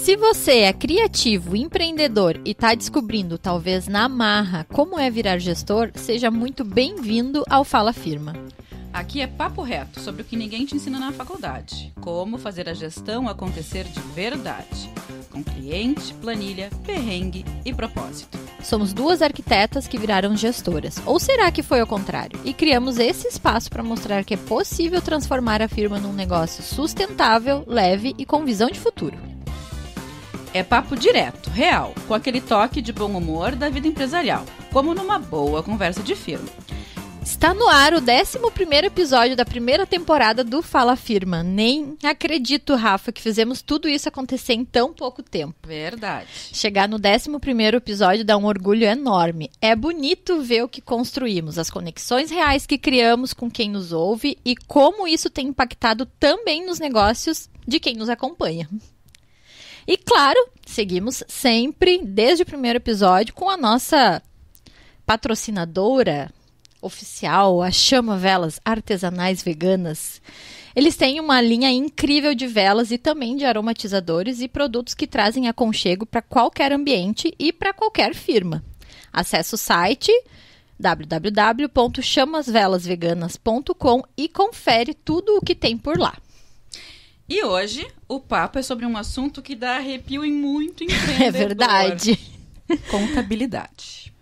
Se você é criativo, empreendedor e está descobrindo, talvez na marra, como é virar gestor, seja muito bem-vindo ao Fala Firma. Aqui é papo reto sobre o que ninguém te ensina na faculdade. Como fazer a gestão acontecer de verdade. Com cliente, planilha, perrengue e propósito. Somos duas arquitetas que viraram gestoras. Ou será que foi ao contrário? E criamos esse espaço para mostrar que é possível transformar a firma num negócio sustentável, leve e com visão de futuro. É papo direto, real, com aquele toque de bom humor da vida empresarial, como numa boa conversa de firma. Está no ar o 11º episódio da primeira temporada do Fala Firma. Nem acredito, Rafa, que fizemos tudo isso acontecer em tão pouco tempo. Verdade. Chegar no 11º episódio dá um orgulho enorme. É bonito ver o que construímos, as conexões reais que criamos com quem nos ouve e como isso tem impactado também nos negócios de quem nos acompanha. E claro, seguimos sempre, desde o primeiro episódio, com a nossa patrocinadora oficial, a Chama Velas Artesanais Veganas. Eles têm uma linha incrível de velas e também de aromatizadores e produtos que trazem aconchego para qualquer ambiente e para qualquer firma. Acesse o site www.chamasvelasveganas.com e confere tudo o que tem por lá. E hoje o papo é sobre um assunto que dá arrepio em muito empreendedor. É verdade. Contabilidade.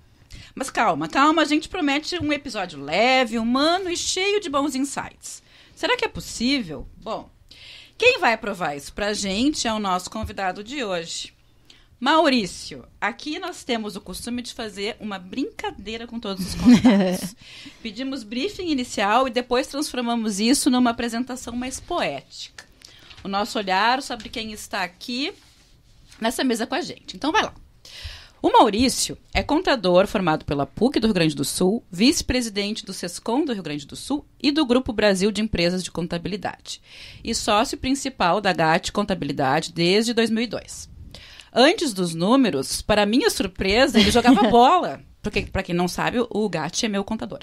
Mas calma, a gente promete um episódio leve, humano e cheio de bons insights. Será que é possível? Bom, quem vai provar isso pra gente é o nosso convidado de hoje. Maurício, aqui nós temos o costume de fazer uma brincadeira com todos os convidados. Pedimos briefing inicial e depois transformamos isso numa apresentação mais poética. O nosso olhar sobre quem está aqui nessa mesa com a gente. Então vai lá. O Maurício é contador formado pela PUC do Rio Grande do Sul, vice-presidente do SESCOM do Rio Grande do Sul e do Grupo Brasil de Empresas de Contabilidade. E sócio principal da GAT Contabilidade desde 2002. Antes dos números, para minha surpresa, ele jogava bola. Porque, para quem não sabe, o GAT é meu contador.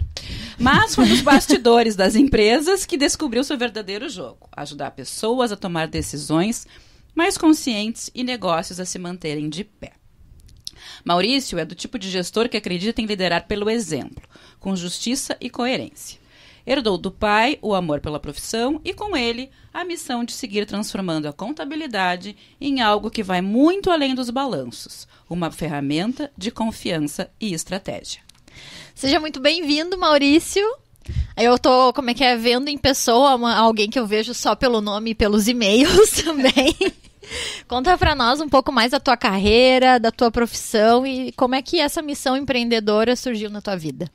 Mas foi nos bastidores das empresas que descobriu seu verdadeiro jogo. Ajudar pessoas a tomar decisões mais conscientes e negócios a se manterem de pé. Maurício é do tipo de gestor que acredita em liderar pelo exemplo, com justiça e coerência. Herdou do pai o amor pela profissão e, com ele, a missão de seguir transformando a contabilidade em algo que vai muito além dos balanços, uma ferramenta de confiança e estratégia. Seja muito bem-vindo, Maurício. Eu tô, vendo em pessoa alguém que eu vejo só pelo nome e pelos e-mails também. Conta pra nós um pouco mais da tua carreira, da tua profissão e como é que essa missão empreendedora surgiu na tua vida.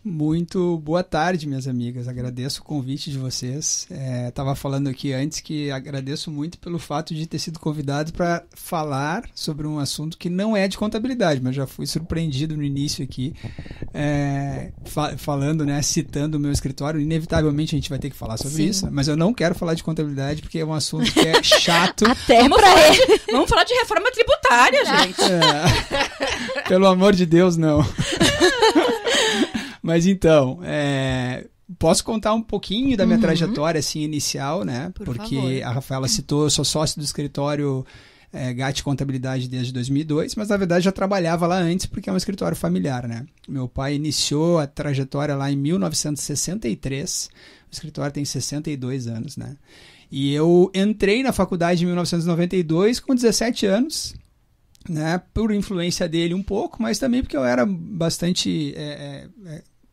Muito boa tarde, minhas amigas. Agradeço o convite de vocês. Estava falando aqui antes que agradeço muito pelo fato de ter sido convidado para falar sobre um assunto que não é de contabilidade, mas já fui surpreendido no início aqui, falando, né, citando o meu escritório. Inevitavelmente a gente vai ter que falar sobre isso, mas eu não quero falar de contabilidade porque é um assunto que é chato. Até Vamos falar de reforma tributária, gente. Pelo amor de Deus, não. Mas então, posso contar um pouquinho da minha trajetória assim, inicial, né? Porque favor. A Rafaela citou, eu sou sócio do escritório GAT Contabilidade desde 2002, mas na verdade já trabalhava lá antes porque é um escritório familiar, né? Meu pai iniciou a trajetória lá em 1963, o escritório tem 62 anos, né? E eu entrei na faculdade em 1992 com 17 anos, né? Por influência dele um pouco, mas também porque eu era bastante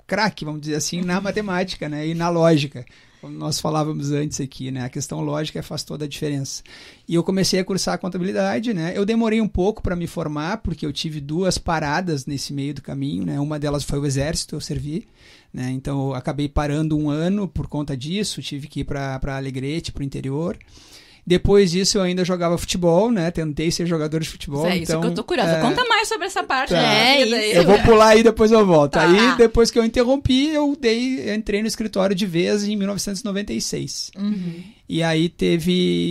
craque, vamos dizer assim, na matemática, né? E na lógica, como nós falávamos antes aqui, né? A questão lógica faz toda a diferença. E eu comecei a cursar a contabilidade, né? Eu demorei um pouco para me formar, porque eu tive duas paradas nesse meio do caminho, né? Uma delas foi o exército, eu servi, né? Então eu acabei parando um ano por conta disso, tive que ir para Alegrete, para o interior. Depois disso eu ainda jogava futebol, né? Tentei ser jogador de futebol. É isso que eu tô curiosa. Conta mais sobre essa parte. Tá. Da vida aí. Eu vou pular aí e depois eu volto. Tá. Aí depois que eu interrompi, eu entrei no escritório de vez em 1996. E aí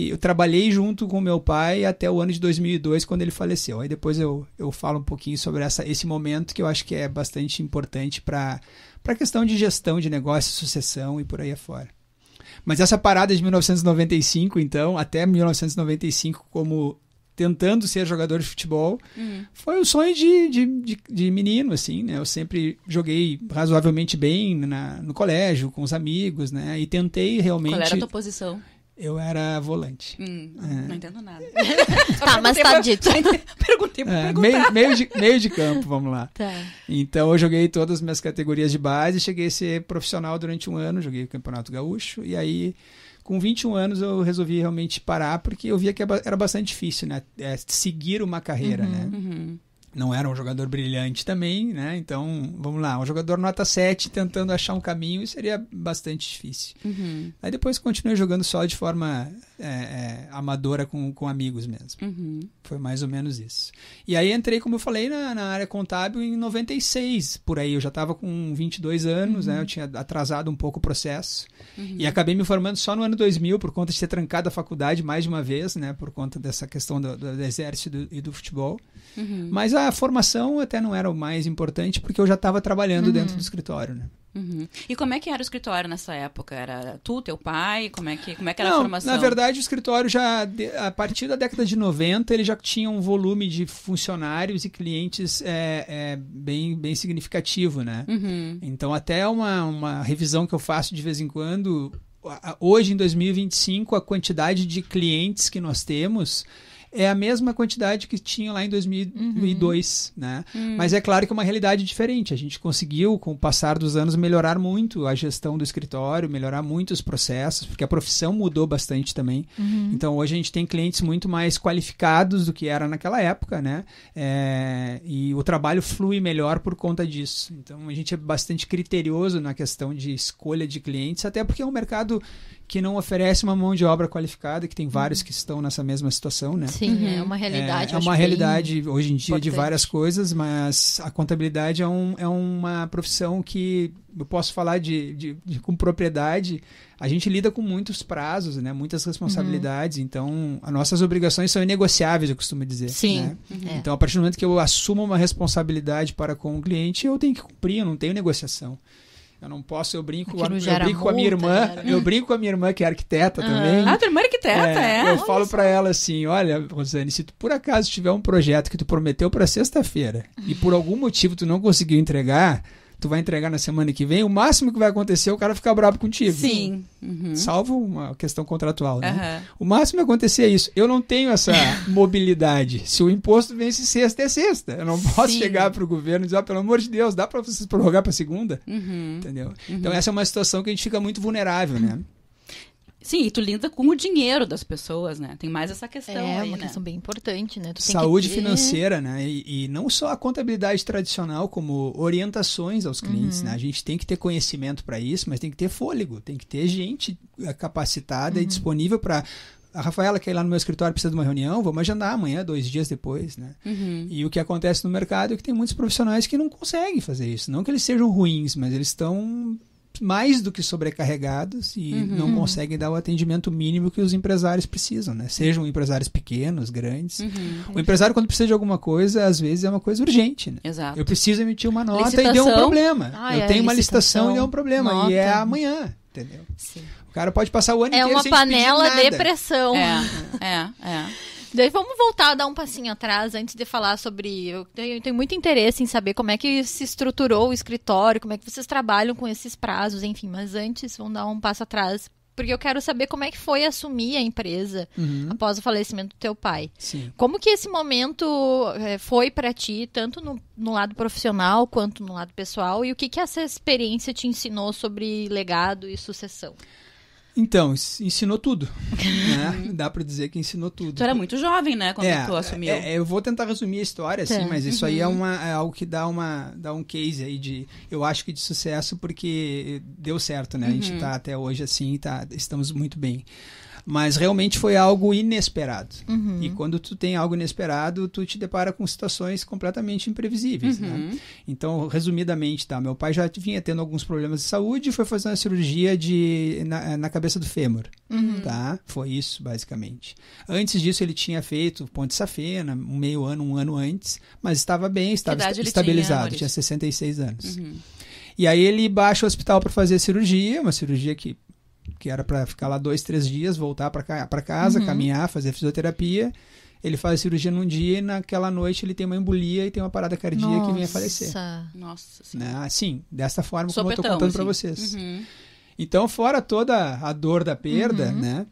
eu trabalhei junto com meu pai até o ano de 2002, quando ele faleceu. Aí depois eu falo um pouquinho sobre esse momento que eu acho que é bastante importante para a questão de gestão de negócio, sucessão e por aí afora. Mas essa parada de 1995, então, até 1995 como tentando ser jogador de futebol, foi o sonho de menino, assim, né? Eu sempre joguei razoavelmente bem no colégio, com os amigos, né? E tentei realmente... Qual era a tua posição? Eu era volante. Não entendo nada. Tá, mas tá dito. Perguntei pra perguntar. Meio de campo, vamos lá. Tá. Então eu joguei todas as minhas categorias de base, cheguei a ser profissional durante um ano, joguei o Campeonato Gaúcho, e aí com 21 anos eu resolvi realmente parar, porque eu via que era bastante difícil, né? Seguir uma carreira, né? Não era um jogador brilhante também, né? Então, vamos lá, um jogador nota 7 tentando achar um caminho seria bastante difícil. Aí depois continuei jogando só de forma amadora com amigos mesmo. Foi mais ou menos isso. E aí entrei, como eu falei, na área contábil em 96, por aí. Eu já estava com 22 anos, né? Eu tinha atrasado um pouco o processo. E acabei me formando só no ano 2000, por conta de ter trancado a faculdade mais de uma vez, né? Por conta dessa questão do exército e do futebol. Mas a formação até não era o mais importante, porque eu já estava trabalhando dentro do escritório, né? E como é que era o escritório nessa época? Era tu, teu pai? Como é que era a formação? Na verdade, o escritório já, a partir da década de 90, ele já tinha um volume de funcionários e clientes bem significativo, né? Então, até uma revisão que eu faço de vez em quando, hoje, em 2025, a quantidade de clientes que nós temos é a mesma quantidade que tinha lá em 2002, né? Mas é claro que é uma realidade diferente. A gente conseguiu, com o passar dos anos, melhorar muito a gestão do escritório, melhorar muito os processos, porque a profissão mudou bastante também. Então, hoje a gente tem clientes muito mais qualificados do que era naquela época, né? E o trabalho flui melhor por conta disso. Então, a gente é bastante criterioso na questão de escolha de clientes, até porque é um mercado que não oferece uma mão de obra qualificada, que tem vários que estão nessa mesma situação, né? Sim, é uma realidade. É uma realidade hoje em dia de várias coisas, mas a contabilidade é uma profissão que eu posso falar com propriedade. A gente lida com muitos prazos, né? Muitas responsabilidades, então as nossas obrigações são inegociáveis, eu costumo dizer. Sim. Né? Então, a partir do momento que eu assumo uma responsabilidade para com o cliente, eu tenho que cumprir, eu não tenho negociação. Eu não posso, eu brinco com a minha irmã, eu brinco com a minha irmã que é arquiteta também. Ah, tua irmã é arquiteta, Eu falo pra ela assim, olha, Rosane, se tu por acaso tiver um projeto que tu prometeu pra sexta-feira e por algum motivo tu não conseguiu entregar, tu vai entregar na semana que vem, o máximo que vai acontecer é o cara ficar bravo contigo. Sim. Salvo uma questão contratual, né? O máximo que acontecer é isso. Eu não tenho essa mobilidade. Se o imposto vence sexta, é sexta. Eu não posso chegar pro governo e dizer, pelo amor de Deus, dá pra vocês prorrogar pra segunda? Entendeu? Então essa é uma situação que a gente fica muito vulnerável, né? Sim, e tu lida com o dinheiro das pessoas, né? Tem mais essa questão aí, uma questão bem importante, né? Saúde financeira, né? E não só a contabilidade tradicional, como orientações aos clientes, né? A gente tem que ter conhecimento para isso, mas tem que ter fôlego, tem que ter gente capacitada e disponível para... A Rafaela, que é lá no meu escritório, precisa de uma reunião, vamos agendar amanhã, 2 dias depois, né? E o que acontece no mercado é que tem muitos profissionais que não conseguem fazer isso. Não que eles sejam ruins, mas eles estão mais do que sobrecarregados e não conseguem dar o atendimento mínimo que os empresários precisam, né? Sejam empresários pequenos, grandes. O empresário, quando precisa de alguma coisa, às vezes é uma coisa urgente, né? Exato. Eu preciso emitir uma nota e deu um problema. Eu tenho uma licitação e deu um problema. Nota. E é amanhã, entendeu? Sim. O cara pode passar o ano inteiro sem pedir nada. É uma panela de pressão. É. Daí vamos voltar a dar um passinho atrás antes de falar sobre... Eu tenho muito interesse em saber como é que se estruturou o escritório, como é que vocês trabalham com esses prazos, enfim. Mas antes, vamos dar um passo atrás, porque eu quero saber como é que foi assumir a empresa após o falecimento do teu pai. Sim. Como que esse momento foi para ti, tanto no lado profissional quanto no lado pessoal, e o que essa experiência te ensinou sobre legado e sucessão? Então, ensinou tudo, né? Dá pra dizer que ensinou tudo. Tu era muito jovem, né, quando tu assumiu. Eu vou tentar resumir a história, assim, mas isso aí é algo que dá um case aí de, eu acho que de sucesso, porque deu certo, né? A gente tá até hoje assim, estamos muito bem. Mas realmente foi algo inesperado. E quando tu tem algo inesperado, tu te depara com situações completamente imprevisíveis, né? Então, resumidamente, meu pai já vinha tendo alguns problemas de saúde e foi fazer uma cirurgia na cabeça do fêmur, tá? Foi isso, basicamente. Antes disso, ele tinha feito ponte safena, um ano antes, mas estava bem, estava estabilizado, tinha 66 anos. E aí ele baixa o hospital para fazer a cirurgia, uma cirurgia que era para ficar lá 2, 3 dias, voltar para casa, caminhar, fazer fisioterapia. ele faz a cirurgia num dia e naquela noite ele tem uma embolia e tem uma parada cardíaca e vem a falecer. Nossa. Né? Assim, dessa forma como eu tô Sopetão, contando assim. para vocês. Uhum. Então, fora toda a dor da perda, né?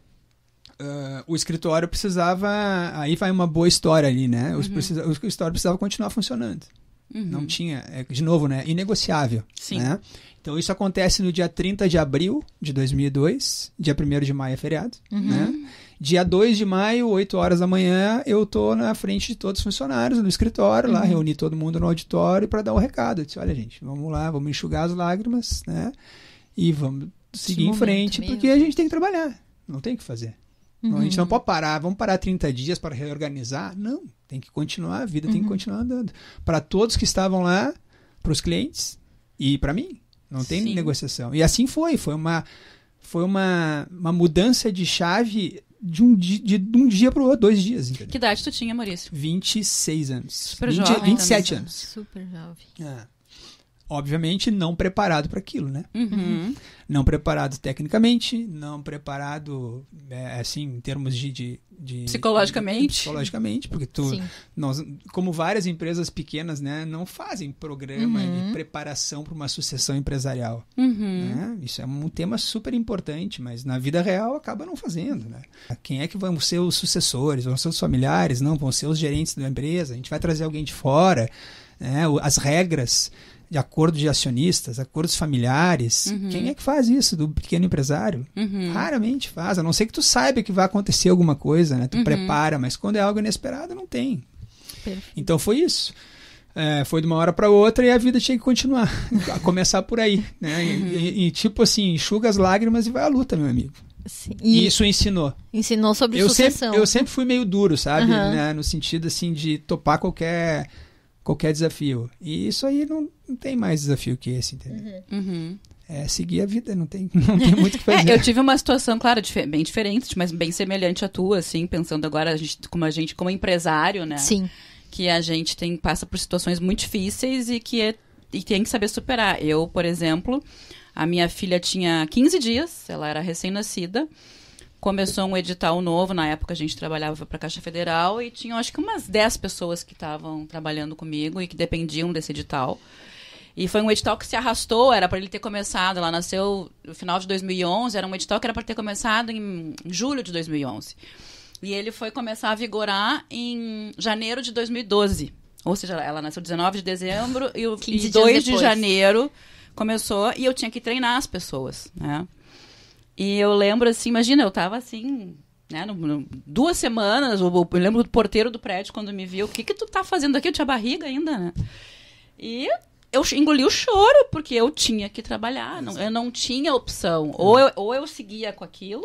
O escritório precisava... Aí vai uma boa história ali, né? O escritório precisava continuar funcionando. Não tinha... de novo, né? Inegociável. Sim. Né? Então, isso acontece no dia 30 de abril de 2002. Dia 1º de maio é feriado. Né? Dia 2 de maio, 8 horas da manhã, eu tô na frente de todos os funcionários no escritório, lá, reuni todo mundo no auditório para dar o recado. Eu disse, olha, gente, vamos lá, vamos enxugar as lágrimas, né? E vamos seguir em frente, porque a gente tem que trabalhar. Não tem o que fazer. A gente não pode parar, vamos parar 30 dias para reorganizar. Não, tem que continuar, a vida tem que continuar andando. Para todos que estavam lá, para os clientes e para mim. Não tem negociação. E assim foi uma mudança de chave de um dia para o outro, 2 dias. Entendeu? Que idade tu tinha, Maurício? 26 anos. Super jovem. 27 anos. Super jovem. Obviamente não preparado para aquilo, né? Não preparado tecnicamente, não preparado, assim, em termos de psicologicamente, porque nós, como várias empresas pequenas, né, não fazem programa de preparação para uma sucessão empresarial. Né? Isso é um tema super importante, mas na vida real acaba não fazendo, né? Quem é que vão ser os sucessores? Vão ser os familiares? Não, vão ser os gerentes da empresa? A gente vai trazer alguém de fora, né? As regras de acordo de acionistas, acordos familiares. Quem é que faz isso do pequeno empresário? Raramente faz, a não ser que tu saiba que vai acontecer alguma coisa, né? Tu prepara, mas quando é algo inesperado, não tem. Perfeito. Então foi isso. Foi de uma hora para outra e a vida tinha que continuar. Começar por aí, né? E tipo assim, enxuga as lágrimas e vai à luta, meu amigo. Sim. E isso ensinou. Ensinou sobre sucessão. Eu sempre fui meio duro, sabe? Né? No sentido assim de topar qualquer desafio. E isso aí não tem mais desafio que esse, entendeu? É seguir a vida, não tem muito o que fazer. Eu tive uma situação, claro, bem diferente, mas bem semelhante à tua, assim, pensando agora como empresário, né? Sim. Que a gente passa por situações muito difíceis e tem que saber superar. Eu, por exemplo, a minha filha tinha 15 dias, ela era recém-nascida. Começou um edital novo, na época a gente trabalhava para a Caixa Federal e tinham acho que umas 10 pessoas que estavam trabalhando comigo e que dependiam desse edital. E foi um edital que se arrastou, era para ele ter começado, ela nasceu no final de 2011, era um edital que era para ter começado em julho de 2011. E ele foi começar a vigorar em janeiro de 2012. Ou seja, ela nasceu 19 de dezembro e 2 de janeiro começou e eu tinha que treinar as pessoas, né? E eu lembro, assim, imagina, eu tava assim, né, 2 semanas, eu lembro do porteiro do prédio quando me viu, o que tu tá fazendo aqui? Eu tinha barriga ainda, né? E eu engoli o choro, porque eu tinha que trabalhar, eu não tinha opção. Ou eu seguia com aquilo,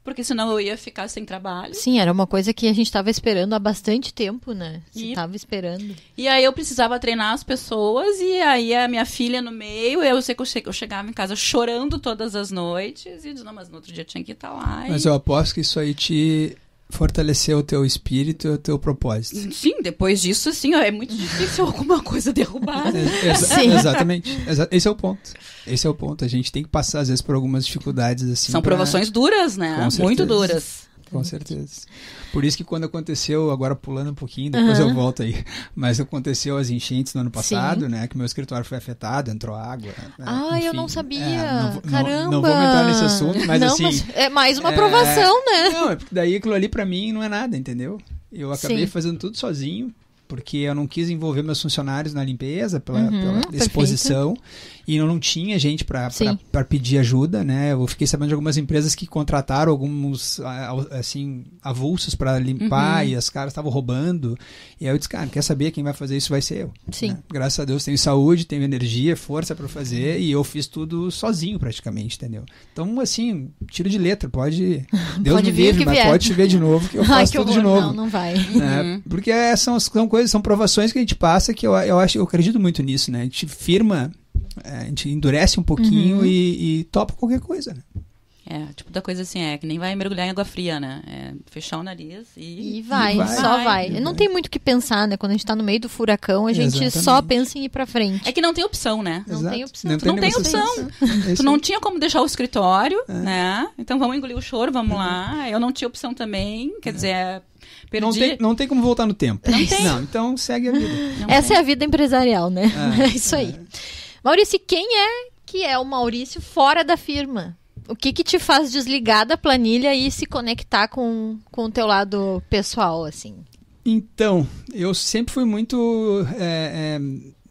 porque senão eu ia ficar sem trabalho. Sim, era uma coisa que a gente estava esperando há bastante tempo, né? Você estava esperando. E aí eu precisava treinar as pessoas, e aí a minha filha no meio, eu sei que eu chegava em casa chorando todas as noites, e disse, não, mas no outro dia tinha que estar lá. Mas eu aposto que isso aí te fortaleceu o teu espírito e o teu propósito. Sim, depois disso, assim, é muito difícil alguma coisa derrubar. Exatamente. Esse é o ponto. A gente tem que passar, às vezes, por algumas dificuldades. Assim, são provações duras, né? Muito duras. Com certeza. Por isso que quando aconteceu, agora pulando um pouquinho, depois eu volto aí, mas aconteceu as enchentes no ano passado, né, que meu escritório foi afetado, entrou água. Enfim, eu não sabia. Caramba! Não vou entrar nesse assunto, mas assim... Mas é mais uma aprovação, né? Não, é porque daí aquilo ali pra mim não é nada, entendeu? Eu acabei fazendo tudo sozinho, porque eu não quis envolver meus funcionários na limpeza, pela exposição, e eu não tinha gente para pedir ajuda, né? Eu fiquei sabendo de algumas empresas que contrataram alguns, assim, avulsos para limpar, e as caras estavam roubando, e aí eu disse, cara, quer saber quem vai fazer isso? Vai ser eu. Sim. Né? Graças a Deus tenho saúde, tenho energia, força para fazer, e eu fiz tudo sozinho praticamente, entendeu? Então, assim, tiro de letra, pode... Deus me livre, mas pode chover de novo, que eu faço tudo de novo. Não vai. Né? Porque são coisas, são provações que a gente passa que eu acredito muito nisso, né? A gente firma, a gente endurece um pouquinho e topa qualquer coisa, né? Tipo da coisa assim, que nem vai mergulhar em água fria, né? Fechar o nariz e vai. Só vai. Não tem muito o que pensar, né? Quando a gente tá no meio do furacão, a gente só pensa em ir pra frente. É que não tem opção, né? Não tem opção. Não tem opção. Tu não tinha como deixar o escritório, né? Então vamos engolir o choro, vamos lá. Eu não tinha opção também, quer dizer... Perdi. Não tem como voltar no tempo. Não, então segue a vida. Essa é a vida empresarial, né? É isso aí. Maurício, quem é que é o Maurício fora da firma? O que te faz desligar da planilha e se conectar com o teu lado pessoal, assim? Então, eu sempre fui muito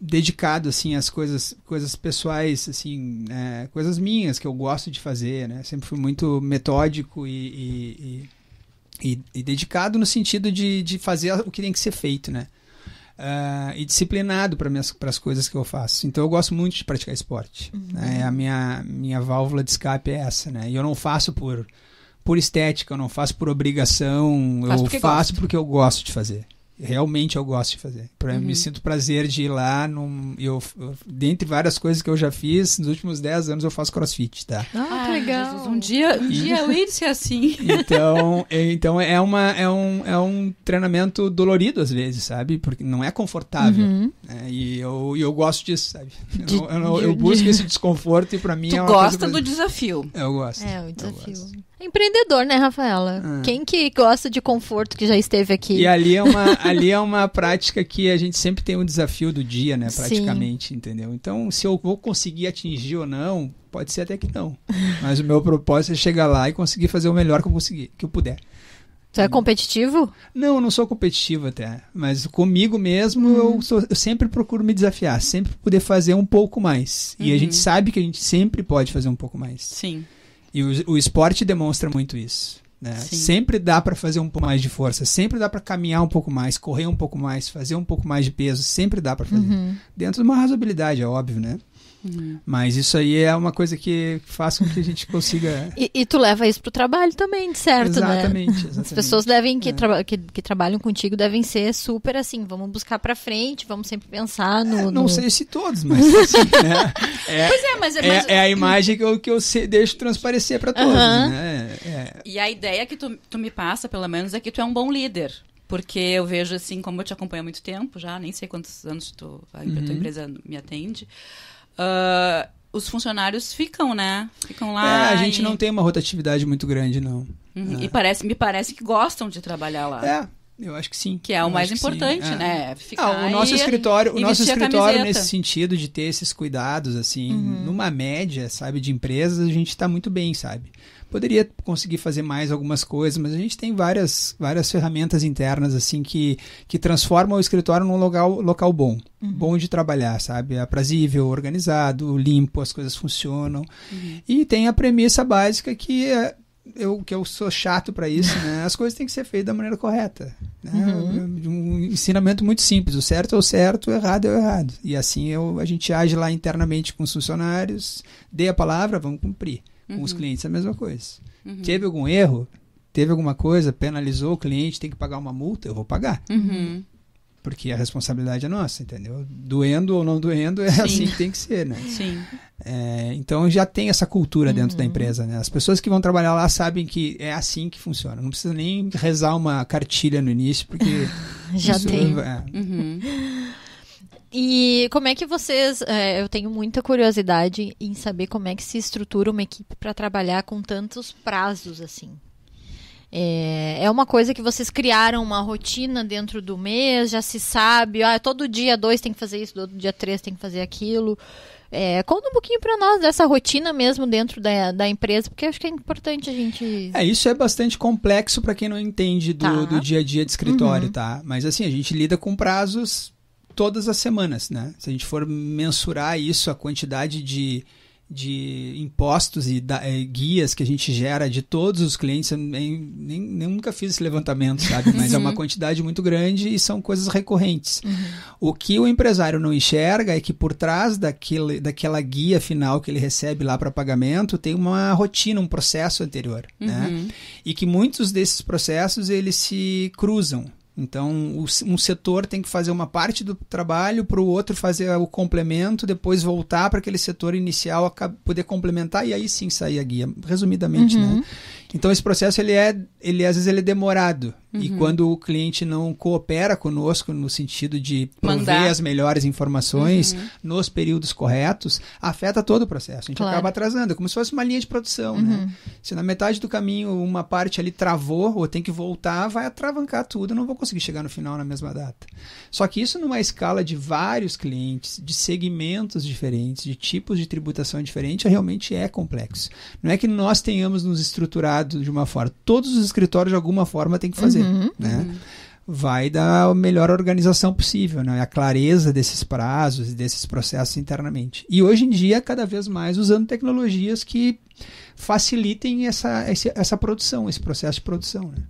dedicado, assim, às coisas pessoais, assim, coisas minhas que eu gosto de fazer, né? Sempre fui muito metódico e dedicado no sentido de fazer o que tem que ser feito, né? E disciplinado para as coisas que eu faço. Então eu gosto muito de praticar esporte. Né? A minha válvula de escape é essa, né? E eu não faço por estética, eu não faço por obrigação, eu faço porque eu gosto de fazer. Realmente eu gosto de fazer. Eu me sinto prazer de ir lá. Dentre várias coisas que eu já fiz, nos últimos 10 anos eu faço crossfit, tá? Que legal. Jesus, um dia eu ia ser assim. Então é um treinamento dolorido às vezes, sabe? Porque não é confortável. Né? E eu gosto disso, sabe? Eu busco esse desconforto e pra mim é uma coisa... Tu gosta do desafio. Eu gosto. O desafio. Empreendedor, né, Rafaela? Quem que gosta de conforto que já esteve aqui? E ali é uma prática que a gente sempre tem um desafio do dia, né? Praticamente, sim. Entendeu? Então, se eu vou conseguir atingir ou não, pode ser até que não. Mas o meu propósito é chegar lá e conseguir fazer o melhor que eu puder. Tu é competitivo? Não, eu não sou competitivo até. Mas comigo mesmo, eu sempre procuro me desafiar. Sempre poder fazer um pouco mais. E a gente sabe que a gente sempre pode fazer um pouco mais. Sim. E o esporte demonstra muito isso. Né? Sempre dá para fazer um pouco mais de força, sempre dá para caminhar um pouco mais, correr um pouco mais, fazer um pouco mais de peso, sempre dá para fazer. Dentro de uma razoabilidade, é óbvio, né? Mas isso aí é uma coisa que faz com que a gente consiga... E tu leva isso pro trabalho também, de certo, exatamente, né? As pessoas que trabalham contigo devem ser super assim, vamos buscar pra frente, vamos sempre pensar no... Não sei se todos, mas assim, né? Mas é a imagem que eu deixo transparecer pra todos, né? E a ideia que tu me passa, pelo menos, é que tu é um bom líder. Porque eu vejo assim, como eu te acompanho há muito tempo já, nem sei quantos anos a tua empresa me atende... os funcionários ficam, né? Ficam lá. A gente não tem uma rotatividade muito grande, não. E me parece que gostam de trabalhar lá. Eu acho que sim. Que é o mais importante, né? Ficar o nosso escritório nesse sentido de ter esses cuidados, assim, numa média, sabe, de empresas, a gente está muito bem, sabe? Poderia conseguir fazer mais algumas coisas, mas a gente tem várias ferramentas internas, assim, que transformam o escritório num local bom. Bom de trabalhar, sabe? Aprazível, organizado, limpo, as coisas funcionam. E tem a premissa básica que eu sou chato para isso, né? As coisas têm que ser feitas da maneira correta. Né? Um ensinamento muito simples. O certo é o certo, o errado é o errado. E assim a gente age lá internamente com os funcionários, dê a palavra, vamos cumprir. Com os clientes é a mesma coisa. Teve algum erro? Teve alguma coisa? Penalizou o cliente? Tem que pagar uma multa? Eu vou pagar. Porque a responsabilidade é nossa, entendeu? Doendo ou não doendo, assim que tem que ser, né? Sim. Então já tem essa cultura dentro da empresa, né? As pessoas que vão trabalhar lá sabem que é assim que funciona. Não precisa nem rezar uma cartilha no início, porque... já tem. E como é que vocês... eu tenho muita curiosidade em saber como é que se estrutura uma equipe para trabalhar com tantos prazos, assim. É uma coisa que vocês criaram uma rotina dentro do mês, já se sabe, todo dia 2 tem que fazer isso, todo dia 3 tem que fazer aquilo. Conta um pouquinho para nós dessa rotina mesmo dentro da empresa, porque eu acho que é importante a gente... Isso é bastante complexo para quem não entende do dia a dia de escritório, tá? Mas assim, a gente lida com prazos todas as semanas, né? Se a gente for mensurar isso, a quantidade de impostos e guias que a gente gera de todos os clientes, eu nunca fiz esse levantamento, sabe? Mas é uma quantidade muito grande e são coisas recorrentes. O que o empresário não enxerga é que por trás daquela guia final que ele recebe lá para pagamento, tem uma rotina, um processo anterior, né? E que muitos desses processos, eles se cruzam. Então, um setor tem que fazer uma parte do trabalho para o outro fazer o complemento, depois voltar para aquele setor inicial, poder complementar e aí sim sair a guia, resumidamente, né? Então, esse processo, às vezes, ele é demorado. E quando o cliente não coopera conosco no sentido de prover as melhores informações nos períodos corretos, afeta todo o processo. A gente acaba atrasando, como se fosse uma linha de produção, né? Se na metade do caminho uma parte ali travou ou tem que voltar, vai atravancar tudo, eu não vou conseguir chegar no final na mesma data. Só que isso numa escala de vários clientes, de segmentos diferentes, de tipos de tributação diferente, realmente é complexo. Não é que nós tenhamos nos estruturado de uma forma. Todos os escritórios, de alguma forma, têm que fazer. Né? Vai dar a melhor organização possível, né? A clareza desses prazos e desses processos internamente. E hoje em dia, cada vez mais usando tecnologias que facilitem essa produção, esse processo de produção. Né?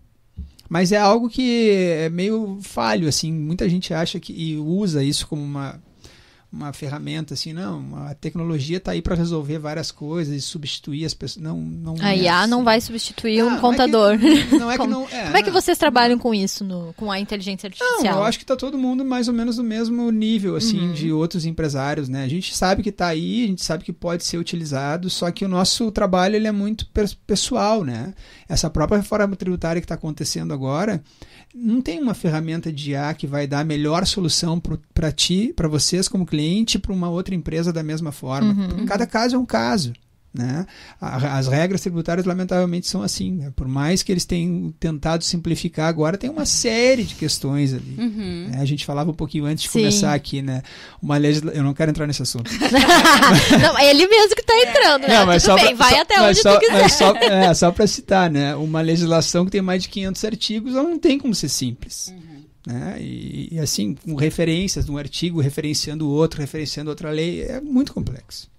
Mas é algo que é meio falho, assim. Muita gente acha e usa isso como uma ferramenta, assim, não, a tecnologia está aí para resolver várias coisas e substituir as pessoas. A IA não vai substituir um contador. Como é que vocês trabalham com isso, com a inteligência artificial? Não, eu acho que está todo mundo mais ou menos no mesmo nível, assim, de outros empresários, né? A gente sabe que está aí, a gente sabe que pode ser utilizado, só que o nosso trabalho ele é muito pessoal, né? Essa própria reforma tributária que está acontecendo agora, não tem uma ferramenta de IA que vai dar a melhor solução para ti, para vocês como cliente, para uma outra empresa da mesma forma. Cada caso é um caso. Né? As regras tributárias, lamentavelmente, são assim. Né? Por mais que eles tenham tentado simplificar agora, tem uma série de questões ali. Né? A gente falava um pouquinho antes de começar aqui, né? Eu não quero entrar nesse assunto. Não, é ele mesmo que está entrando, né? Não, mas tudo bem, vai até onde tu quiser. Só para citar, né? Uma legislação que tem mais de 500 artigos, ela não tem como ser simples. Né? E assim, com referências de um artigo referenciando o outro, referenciando outra lei, é muito complexo.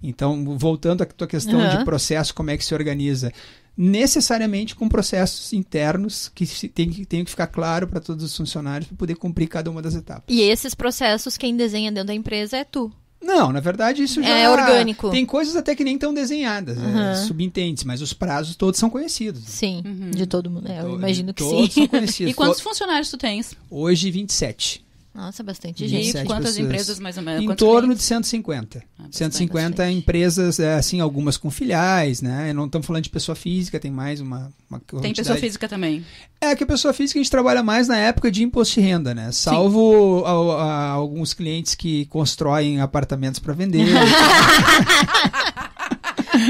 Então, voltando à tua questão de processo, como é que se organiza? Necessariamente com processos internos que tem que ficar claro para todos os funcionários para poder cumprir cada uma das etapas. E esses processos, quem desenha dentro da empresa é tu? Não, na verdade isso já é orgânico. Tem coisas até que nem estão desenhadas, subententes, mas os prazos todos são conhecidos. Sim, de todo mundo. Eu imagino que todos sim. São conhecidos. E quantos funcionários tu tens? Hoje, 27. Nossa, bastante gente. E quantas pessoas? Empresas mais ou menos? Em torno de 150. 150 empresas, assim, algumas com filiais, né? Não estamos falando de pessoa física, tem mais uma quantidade. Tem pessoa física também? É que a pessoa física a gente trabalha mais na época de imposto de renda, né? Salvo alguns clientes que constroem apartamentos para vender.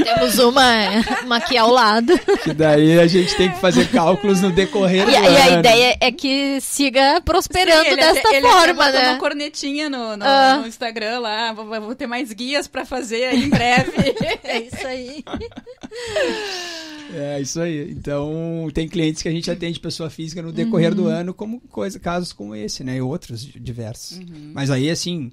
Temos uma aqui ao lado. Que daí a gente tem que fazer cálculos no decorrer do ano. E a ideia é que siga prosperando desta forma, né? Uma cornetinha no Instagram lá. Vou ter mais guias para fazer aí em breve. É isso aí. É isso aí. Então, tem clientes que a gente atende pessoa física no decorrer do ano, como casos como esse, né? E outros diversos. Mas aí, assim,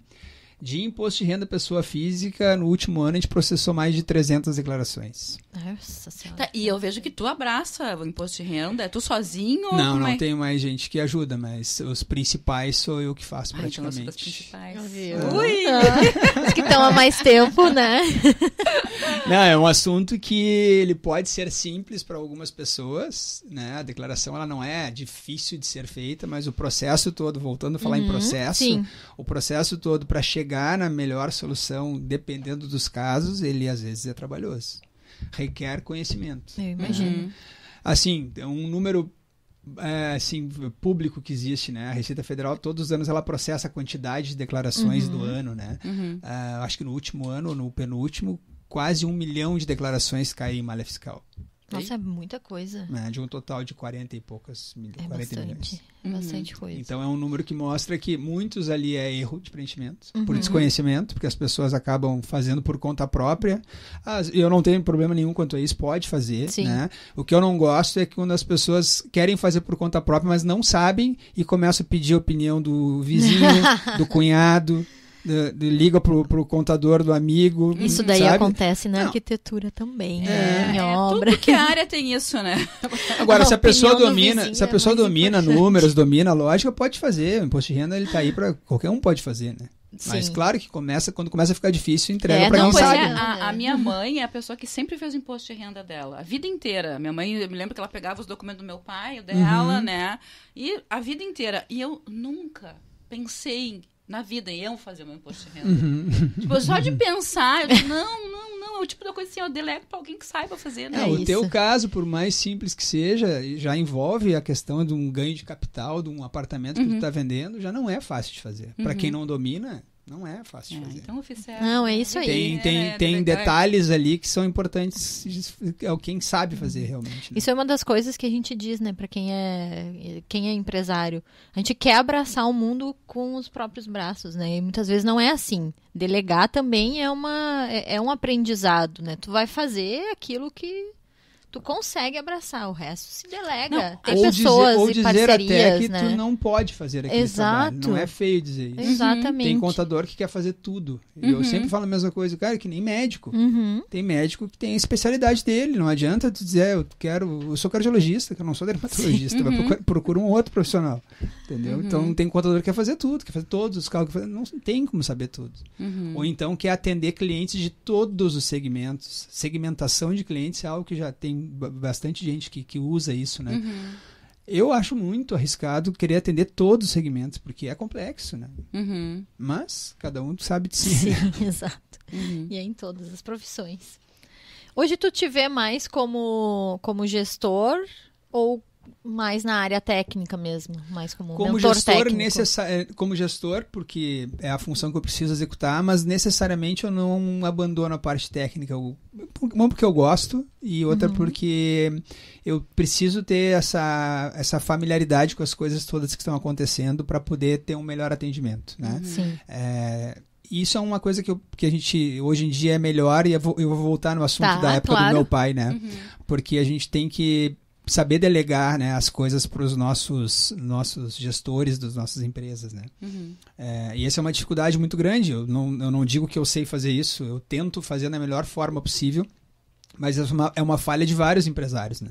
de imposto de renda pessoa física, no último ano a gente processou mais de 300 declarações. Nossa Senhora. Tá, e eu vejo que tu abraça o imposto de renda. É tu sozinho? Não tem mais gente que ajuda, mas os principais sou eu que faço praticamente. Então os principais. Ui! Os que estão há mais tempo, né? Não, é um assunto que ele pode ser simples para algumas pessoas, né? A declaração ela não é difícil de ser feita, mas o processo todo, voltando a falar em processo, o processo todo para chegar na melhor solução, dependendo dos casos, ele às vezes é trabalhoso. Requer conhecimento. Eu imagino. Assim, um número público que existe, né? A Receita Federal, todos os anos, ela processa a quantidade de declarações do ano, né? Acho que no último ano, ou no penúltimo, quase 1 milhão de declarações caem em malha fiscal. Nossa, é muita coisa. De um total de 40 e poucos milhões. É 40 bastante. milhões. Bastante coisa. Então é um número que mostra que muitos ali é erro de preenchimento, por desconhecimento, porque as pessoas acabam fazendo por conta própria. Eu não tenho problema nenhum quanto a isso, pode fazer. Né? O que eu não gosto é que quando as pessoas querem fazer por conta própria, mas não sabem e começam a pedir a opinião do vizinho, do cunhado. Liga pro contador do amigo. Isso daí acontece na arquitetura também, em obra. Tudo que a área tem isso, né? Agora, se a pessoa domina números, domina lógica, pode fazer. O imposto de renda ele tá aí para qualquer um pode fazer, né? Mas Sim. claro que quando começa a ficar difícil, entrega pra não, quem pois sabe. é, né? A minha mãe é a pessoa que sempre fez o imposto de renda dela. A vida inteira. Minha mãe, eu me lembro que ela pegava os documentos do meu pai, o dela, né? E a vida inteira. E eu nunca pensei na vida em eu fazer o meu imposto de renda. Tipo, só de pensar, eu digo, não. É o tipo da coisa assim, eu delego pra alguém que saiba fazer, né? O isso. teu caso, por mais simples que seja, já envolve a questão de um ganho de capital, de um apartamento que tu tá vendendo, já não é fácil de fazer. Pra quem não domina, não é fácil de fazer. Então eu fiz certo. Não, é isso aí. Tem detalhes ali que são importantes, é quem sabe fazer realmente. Né? Isso é uma das coisas que a gente diz, né, pra quem é empresário. A gente quer abraçar o mundo com os próprios braços, né? E muitas vezes não é assim. Delegar também é um aprendizado, né? Tu vai fazer aquilo que tu consegue abraçar, o resto se delega. Não, Tem pessoas ou e dizer parcerias, até que né? tu não pode fazer aquele trabalho. Não é feio dizer isso. Exatamente. Tem contador que quer fazer tudo. E eu sempre falo a mesma coisa, cara, que nem médico. Tem médico que tem a especialidade dele. Não adianta tu dizer, eu sou cardiologista, que eu não sou dermatologista. Procura um outro profissional. Entendeu? Então tem contador que quer fazer tudo, quer fazer todos os cálculos. Não tem como saber tudo. Ou então quer atender clientes de todos os segmentos. Segmentação de clientes é algo que já tem bastante gente que usa isso, né? Eu acho muito arriscado querer atender todos os segmentos, porque é complexo, né? Mas cada um sabe de si. Sim, exato. E é em todas as profissões. Hoje tu te vê mais como gestor ou mais na área técnica mesmo? Mais como mentor técnico? Como gestor, porque é a função que eu preciso executar, mas necessariamente eu não abandono a parte técnica. Uma porque eu gosto e outra porque eu preciso ter essa familiaridade com as coisas todas que estão acontecendo para poder ter um melhor atendimento, né? Sim. Isso é uma coisa que a gente hoje em dia é melhor, e eu vou voltar no assunto da época do meu pai, né? Porque a gente tem que saber delegar, né, as coisas para os nossos gestores das nossas empresas, né? E essa é uma dificuldade muito grande. Eu não digo que eu sei fazer isso, eu tento fazer da melhor forma possível, mas é uma falha de vários empresários, né?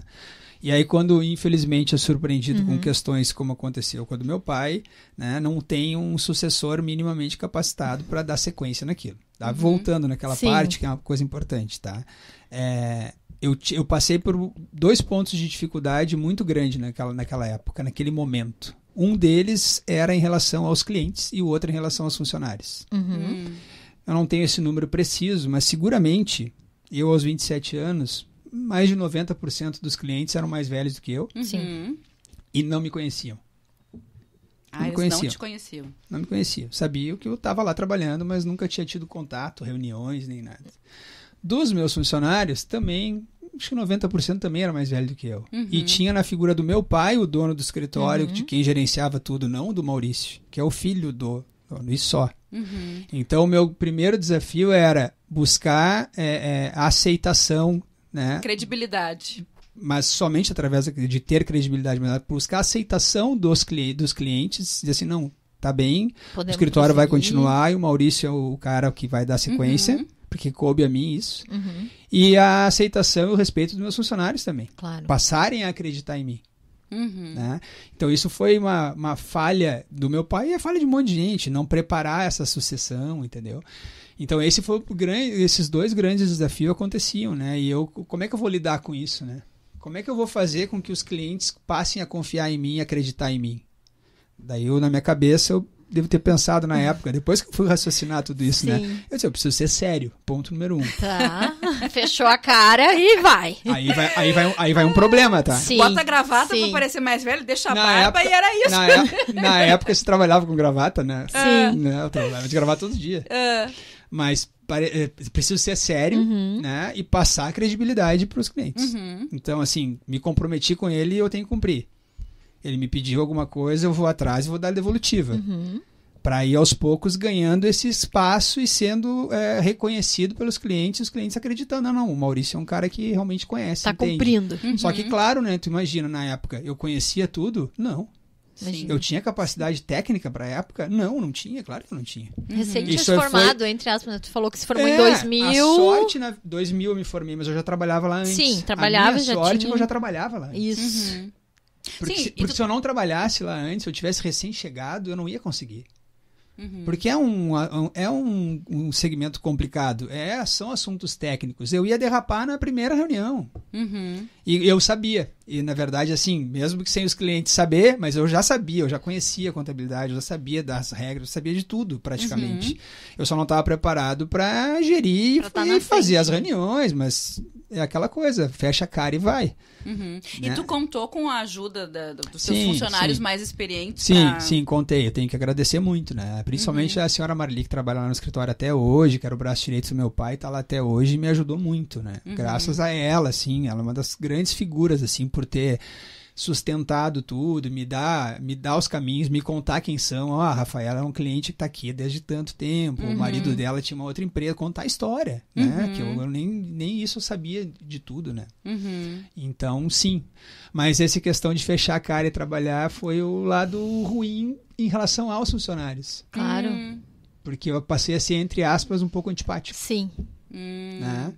E aí quando, infelizmente, é surpreendido com questões como aconteceu com a do meu pai, né, não tem um sucessor minimamente capacitado para dar sequência naquilo. Tá? Voltando naquela parte, que é uma coisa importante, tá? Eu passei por 2 pontos de dificuldade muito grande naquela época, naquele momento. Um deles era em relação aos clientes e o outro em relação aos funcionários. Eu não tenho esse número preciso, mas seguramente, eu aos 27 anos, mais de 90% dos clientes eram mais velhos do que eu. Sim. E não me conheciam. Eles não te conheciam. Não me conheciam. Sabiam que eu estava lá trabalhando, mas nunca tinha tido contato, reuniões, nem nada. Dos meus funcionários, também, acho que 90% também era mais velho do que eu. E tinha na figura do meu pai, o dono do escritório, de quem gerenciava tudo, não do Maurício, que é o filho do dono, e só. Então, o meu primeiro desafio era buscar a aceitação, né? Credibilidade. Mas somente através de ter credibilidade, mas buscar a aceitação dos clientes, dizer assim, não, tá bem, o escritório vai continuar e o Maurício é o cara que vai dar sequência, porque coube a mim isso. E a aceitação e o respeito dos meus funcionários também. Claro. Passarem a acreditar em mim. Né? Então isso foi uma falha do meu pai e a falha de um monte de gente, não preparar essa sucessão, entendeu? Então esses 2 grandes desafios aconteciam, né? E como é que eu vou lidar com isso, né? Como é que eu vou fazer com que os clientes passem a confiar em mim e acreditar em mim? Daí na minha cabeça eu devo ter pensado na época, depois que eu fui raciocinar tudo isso, né? Eu disse, eu preciso ser sério, ponto número 1. Tá, fechou a cara e vai. Aí vai um problema, tá? Sim, bota a gravata pra parecer mais velho, deixa a barba e era isso. Na época você trabalhava com gravata, né? Sim. Eu trabalhava de gravata todo dia. Mas preciso ser sério, né? E passar a credibilidade para os clientes. Então, assim, me comprometi com ele e eu tenho que cumprir. Ele me pediu alguma coisa, eu vou atrás e vou dar a devolutiva. Para ir aos poucos ganhando esse espaço e sendo reconhecido pelos clientes, os clientes acreditando, não, o Maurício é um cara que realmente conhece, entende. Cumprindo. Só que, claro, né, tu imagina, na época, eu conhecia tudo? Não. Sim. Eu tinha capacidade técnica para a época? Não tinha, claro que eu não tinha. Recente formado, entre aspas, tu falou que se formou em 2000. A sorte, 2000 eu me formei, mas eu já trabalhava lá antes. Sim, trabalhava, já sorte tinha... que eu já trabalhava lá antes. Isso. Porque se eu não trabalhasse lá antes, se eu tivesse recém-chegado, eu não ia conseguir. Porque é um segmento complicado. São assuntos técnicos. Eu ia derrapar na primeira reunião. E eu sabia. E, na verdade, assim, mesmo que sem os clientes saber, mas eu já sabia, eu já conhecia a contabilidade, eu já sabia das regras, eu sabia de tudo, praticamente. Eu só não estava preparado para gerir e fazer as reuniões, mas é aquela coisa, fecha a cara e vai. Né? E tu contou com a ajuda dos seus funcionários mais experientes? Sim, contei. Eu tenho que agradecer muito, né? Principalmente a senhora Marli, que trabalha lá no escritório até hoje, que era o braço direito do meu pai, tá lá até hoje e me ajudou muito, né? Graças a ela, assim, ela é uma das grandes figuras, assim, por ter sustentado tudo, me dar os caminhos, me contar quem são. A Rafaela é um cliente que está aqui desde tanto tempo, o marido dela tinha uma outra empresa, contar a história, né? Que eu nem isso eu sabia de tudo, né? Então, sim. Mas essa questão de fechar a cara e trabalhar foi o lado ruim em relação aos funcionários. Claro. Porque eu passei a ser, entre aspas, um pouco antipático. Sim. Né?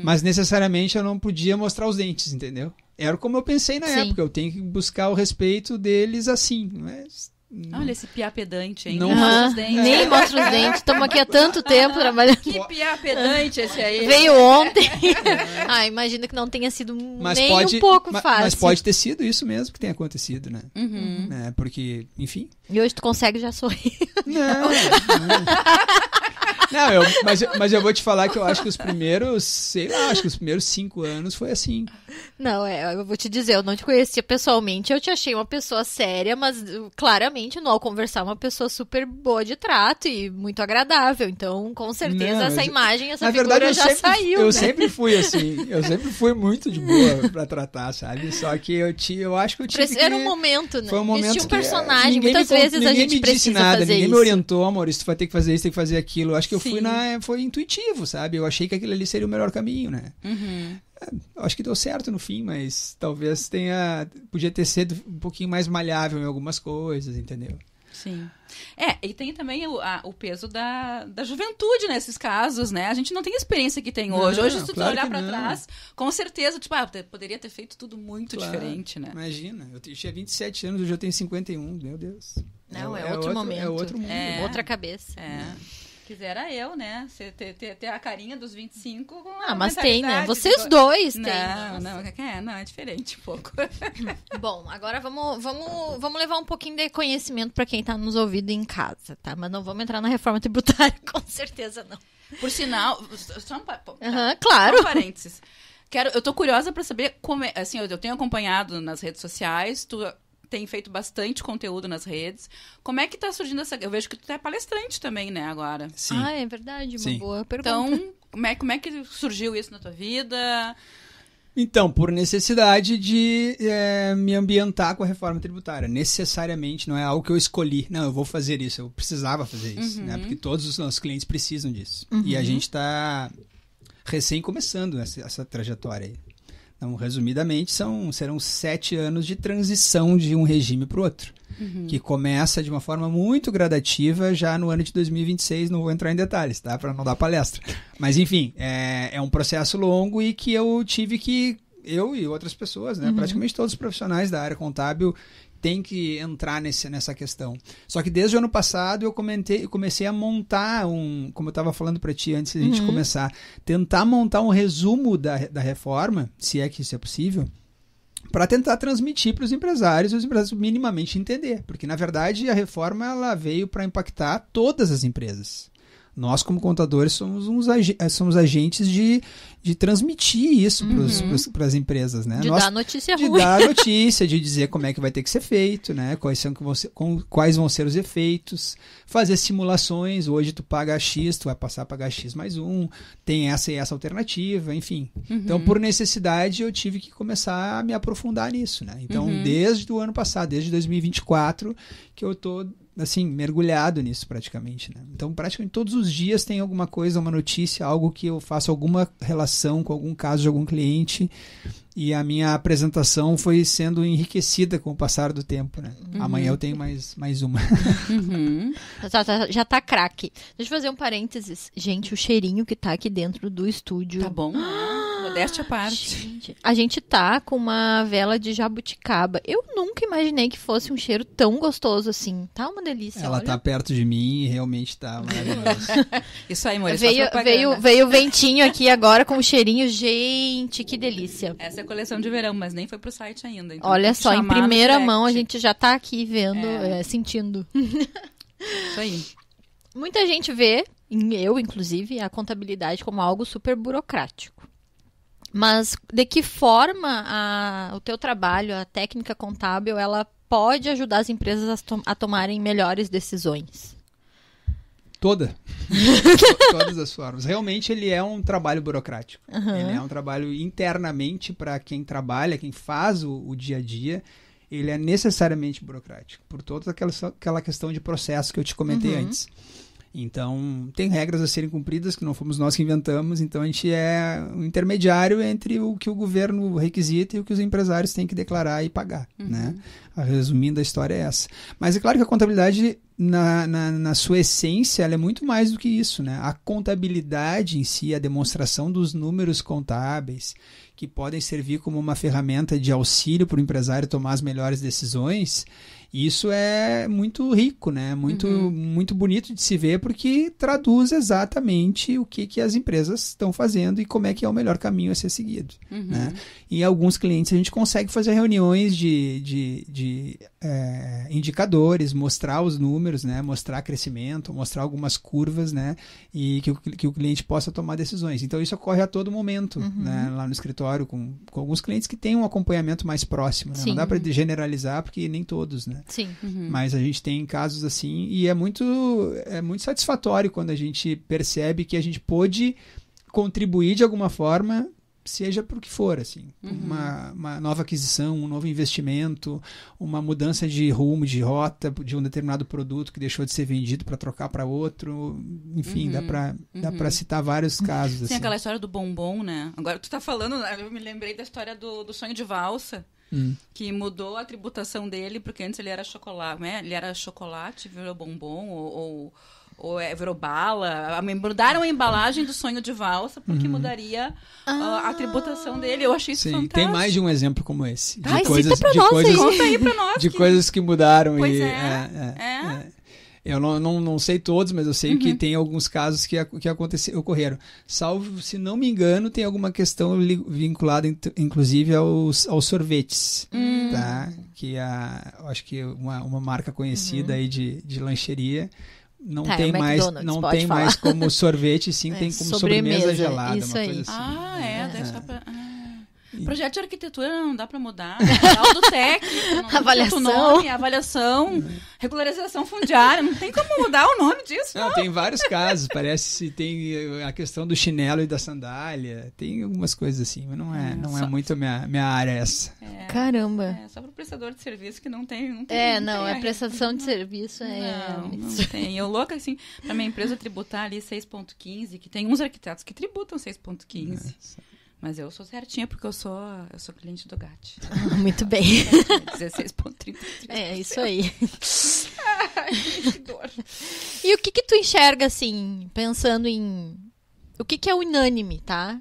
Mas necessariamente eu não podia mostrar os dentes, entendeu? Era como eu pensei na época, eu tenho que buscar o respeito deles assim, mas... Olha esse piá pedante, hein? Não mostra os dentes. Nem mostra os dentes. Estamos aqui há tanto tempo trabalhando. Que piá pedante esse aí. Veio ontem. Imagino que não tenha sido um pouco fácil. Mas pode ter sido isso mesmo que tenha acontecido, né? Porque, enfim... E hoje tu consegue já sorrir. Não, mas eu vou te falar que eu acho que os primeiros, 5 anos foi assim. Não, eu vou te dizer, eu não te conhecia pessoalmente, eu te achei uma pessoa séria, mas claramente, ao conversar, uma pessoa super boa de trato e muito agradável. Então, com certeza, essa imagem, essa figura já saiu. Eu sempre fui assim, eu sempre fui muito de boa pra tratar, sabe? Só que eu acho que eu tive Era um momento, né? Foi um momento existia um personagem, muitas vezes a gente precisa fazer ninguém isso. me orientou, Maurício, tu vai ter que fazer isso, tem que fazer aquilo. Eu acho que eu foi intuitivo, sabe? Eu achei que aquilo ali seria o melhor caminho, né? Acho que deu certo no fim, mas talvez podia ter sido um pouquinho mais malhável em algumas coisas, entendeu? Sim. E tem também o peso da juventude nesses casos, né? A gente não tem a experiência que tem hoje. Hoje, se tu olhar pra trás, com certeza, poderia ter feito tudo muito diferente, né? Imagina, eu tinha 27 anos, hoje eu tenho 51, meu Deus. Não, é outro momento. É outro mundo. Outra cabeça. Quisera eu, né? Ter a carinha dos 25 com mas tem, né? Vocês dois têm. Não, é diferente um pouco. Bom, agora vamos levar um pouquinho de conhecimento para quem tá nos ouvindo em casa, tá? Mas não vamos entrar na reforma tributária, com certeza não. Por sinal, só claro. Um parênteses. Eu tô curiosa para saber como assim, eu tenho acompanhado nas redes sociais, tu tem feito bastante conteúdo nas redes. Como é que tá surgindo essa... Eu vejo que tu é palestrante também, né, agora. Sim. É verdade, uma boa pergunta. Então, como é que surgiu isso na tua vida? Então, por necessidade de me ambientar com a reforma tributária. Necessariamente, não é algo que eu escolhi. Não, eu vou fazer isso, eu precisava fazer isso, né? Porque todos os nossos clientes precisam disso. E a gente está recém começando essa trajetória aí. Então, resumidamente, serão 7 anos de transição de um regime para o outro, que começa de uma forma muito gradativa já no ano de 2026, não vou entrar em detalhes, tá? Para não dar palestra. Mas, enfim, é um processo longo e que eu tive que, eu e outras pessoas, né? Praticamente todos os profissionais da área contábil tem que entrar nessa questão. Só que desde o ano passado eu comecei a montar como eu estava falando para ti antes da gente começar, tentar montar um resumo da reforma, se é que isso é possível, para tentar transmitir para os empresários minimamente entender. Porque, na verdade, a reforma ela veio para impactar todas as empresas. Nós, como contadores, somos agentes de transmitir isso para as empresas, né? Dar notícia ruim. De dar notícia, de dizer como é que vai ter que ser feito, né? Quais vão ser os efeitos, fazer simulações. Hoje tu paga X, tu vai passar a pagar X mais 1, tem essa e essa alternativa, enfim. Então, por necessidade, eu tive que começar a me aprofundar nisso, né? Então, desde o ano passado, desde 2024, que eu tô assim, mergulhado nisso praticamente, né? Então, praticamente todos os dias tem alguma coisa, uma notícia, algo que eu faço alguma relação com algum caso de algum cliente, e a minha apresentação foi sendo enriquecida com o passar do tempo, né? Amanhã eu tenho mais uma. Já tá craque. Deixa eu fazer um parênteses. Gente, o cheirinho que tá aqui dentro do estúdio. Tá bom. Modéstia à parte. Gente, a gente tá com uma vela de jabuticaba. Eu nunca imaginei que fosse um cheiro tão gostoso assim. Tá uma delícia, Ela olha. tá perto de mim e realmente tá maravilhoso. Isso aí, Maurício, Veio o ventinho aqui agora com o cheirinho. Gente, que delícia. Essa é a coleção de verão, mas nem foi pro site ainda. Então Olha tem que só, em chamar no primeira direct. mão a gente já tá aqui vendo, sentindo. Isso aí. Muita gente vê, eu inclusive, a contabilidade como algo super burocrático. Mas de que forma o teu trabalho, a técnica contábil, ela pode ajudar as empresas a tomarem melhores decisões? Todas as formas. Realmente ele é um trabalho burocrático. Ele é um trabalho internamente para quem trabalha, quem faz o dia a dia. Ele é necessariamente burocrático, por toda aquela questão de processo que eu te comentei antes. Então, tem regras a serem cumpridas que não fomos nós que inventamos, então a gente é um intermediário entre o que o governo requisita e o que os empresários têm que declarar e pagar, né? Resumindo, a história é essa. Mas é claro que a contabilidade, na sua essência, ela é muito mais do que isso, né? A contabilidade em si, a demonstração dos números contábeis, que podem servir como uma ferramenta de auxílio para o empresário tomar as melhores decisões, isso é muito rico, né? Muito bonito de se ver, porque traduz exatamente o que as empresas estão fazendo e como é que é o melhor caminho a ser seguido. Né? E alguns clientes a gente consegue fazer reuniões de indicadores, mostrar os números, né? Mostrar crescimento, mostrar algumas curvas, né? E que o cliente possa tomar decisões. Então isso ocorre a todo momento, né? Lá no escritório, com alguns clientes que têm um acompanhamento mais próximo. Né? Não dá para generalizar, porque nem todos, né? Sim. Mas a gente tem casos assim e é muito satisfatório quando a gente percebe que a gente pôde contribuir de alguma forma, seja por que for, assim, uma nova aquisição, um novo investimento, uma mudança de rumo, de rota de um determinado produto que deixou de ser vendido para trocar para outro, enfim, dá para citar vários casos. Sim, assim. aquela história do bombom, né? Agora tu tá falando, eu me lembrei da história do sonho de valsa. Que mudou a tributação dele, porque antes ele era chocolate, né? Ele era chocolate, virou bombom, ou virou bala. Mudaram a embalagem do sonho de valsa, porque mudaria a tributação dele. Eu achei isso fantástico. Tem mais de um exemplo como esse. Conta aí pra nós. De coisas que mudaram. Pois Eu não sei todos, mas eu sei que tem alguns casos que ocorreram. Salvo, se não me engano, tem alguma questão vinculada, inclusive, aos sorvetes. Tá? Que eu acho que uma marca conhecida aí de lancheria não tem mais como sorvete, sim, tem como sobremesa gelada. Isso uma coisa aí. assim. Daí só pra... Projeto de arquitetura não dá para mudar. Laudo técnico, avaliação, regularização fundiária, não tem como mudar o nome disso. Não, tem vários casos, parece que tem a questão do chinelo e da sandália, tem algumas coisas assim, mas não é muito minha área essa. Caramba. Só para o prestador de serviço que não tem prestação de serviço. Não tem. Eu louca, assim, para minha empresa tributar ali 6,15, que tem uns arquitetos que tributam 6,15. Mas eu sou certinha porque eu sou cliente do GAT. Muito bem. 16,30. É, isso aí. Ai, que dor. E o que tu enxerga, assim, pensando em... O que é unânime, tá?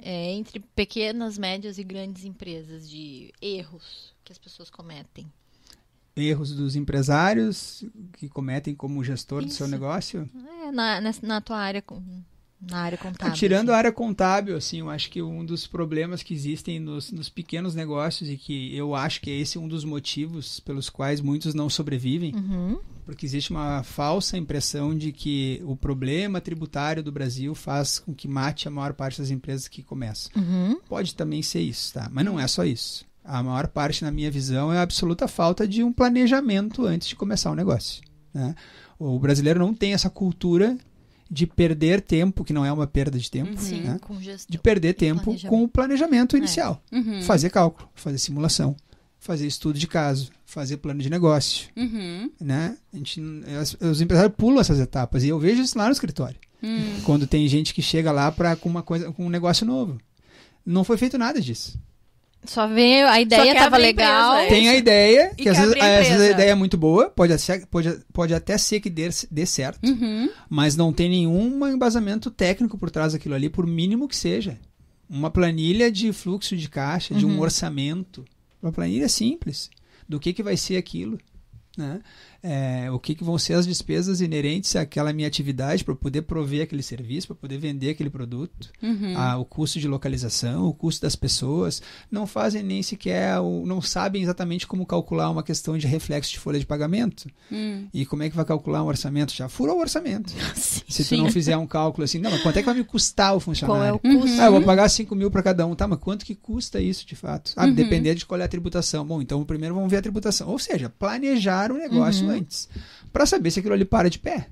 Entre pequenas, médias e grandes empresas, de erros que as pessoas cometem. Erros dos empresários que cometem como gestor do seu negócio? Na tua área... Na área contábil. Tirando a área contábil, assim, eu acho que um dos problemas que existem nos pequenos negócios e que eu acho que esse é um dos motivos pelos quais muitos não sobrevivem, porque existe uma falsa impressão de que o problema tributário do Brasil faz com que mate a maior parte das empresas que começam. Pode também ser isso, tá? Mas não é só isso. A maior parte, na minha visão, é a absoluta falta de um planejamento antes de começar o negócio, né? O brasileiro não tem essa cultura de perder tempo, que não é uma perda de tempo, né? Com gestão, de perder tempo com o planejamento inicial. Fazer cálculo, fazer simulação, fazer estudo de caso, fazer plano de negócio. Né? Os empresários pulam essas etapas, e eu vejo isso lá no escritório. Quando tem gente que chega lá com um negócio novo. Não foi feito nada disso. Só veio, a ideia estava legal. Tem a ideia, que às vezes a ideia é muito boa, pode até ser que dê certo, mas não tem nenhum embasamento técnico por trás daquilo ali, por mínimo que seja. uma planilha de fluxo de caixa, de um orçamento, uma planilha simples, do que vai ser aquilo, né? O que vão ser as despesas inerentes àquela minha atividade para poder prover aquele serviço, para poder vender aquele produto, o custo de localização, o custo das pessoas, não fazem nem sequer, não sabem exatamente como calcular uma questão de reflexo de folha de pagamento. E como é que vai calcular um orçamento? Já furou o orçamento. Se tu não fizer um cálculo assim, não, mas quanto é que vai me custar o funcionário? Qual é o custo? Eu vou pagar 5 mil para cada um, tá, mas quanto que custa isso de fato? Depender de qual é a tributação. Bom, então primeiro vamos ver a tributação. Ou seja, planejar o negócio antes, para saber se aquilo ali para de pé,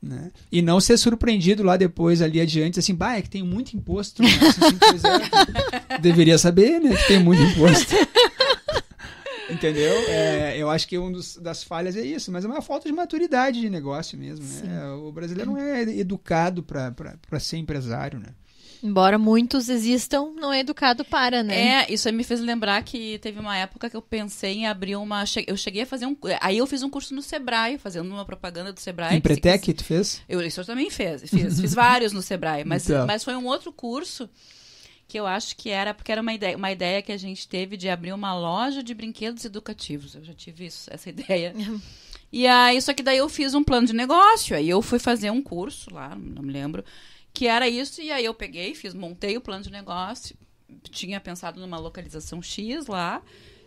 né? E não ser surpreendido lá depois, ali adiante, assim, é que tem muito imposto, né? Assim, pois deveria saber, né, que tem muito imposto. Entendeu? Eu acho que das falhas é isso, mas é uma falta de maturidade de negócio mesmo, né? O brasileiro não é educado para ser empresário, né? Embora muitos existam, não é educado para, né? Isso aí me fez lembrar que teve uma época que eu pensei em abrir eu cheguei a fazer aí eu fiz um curso no Sebrae, fazendo uma propaganda do Sebrae. Empretec, tu fez? Isso eu também fiz vários no Sebrae, mas foi um outro curso que eu acho que porque era uma ideia que a gente teve de abrir uma loja de brinquedos educativos. Eu já tive essa ideia. E aí, só que daí eu fiz um plano de negócio, aí eu fui fazer um curso lá, não me lembro, que era isso, e aí eu peguei, montei o plano de negócio, tinha pensado numa localização X lá,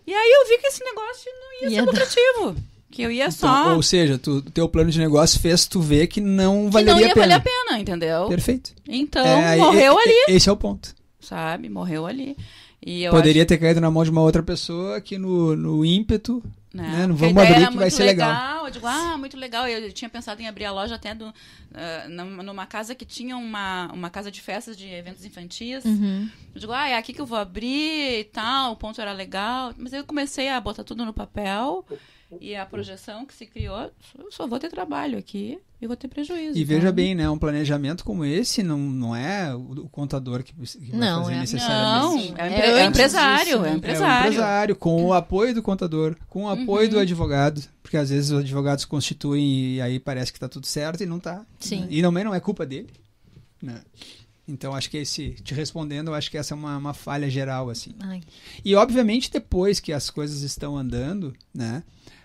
e aí eu vi que esse negócio não ia ser lucrativo, que eu ia então, ou seja, o teu plano de negócio fez tu ver que não valeria a pena. Que não ia valer a pena, entendeu? Perfeito. Então, morreu ali. Esse é o ponto. Sabe? Morreu ali. E eu poderia ter caído na mão de uma outra pessoa que no ímpeto, né? Não vamos abrir que vai ser legal. Eu digo, muito legal. Eu tinha pensado em abrir a loja até numa casa que tinha uma casa de festas de eventos infantis. Eu digo, é aqui que eu vou abrir e tal, o ponto era legal. Mas eu comecei a botar tudo no papel e a projeção que se criou, eu só vou ter trabalho aqui e vou ter prejuízo. E veja bem, né, um planejamento como esse não é o contador que vai fazer necessariamente. Não, é empresário. É empresário, com o apoio do contador, com o apoio do advogado, porque às vezes os advogados constituem e aí parece que está tudo certo e não está. Sim. Né? E não é culpa dele, né? Então, acho que te respondendo, eu acho que essa é uma falha geral, assim. E, obviamente, depois que as coisas estão andando, né,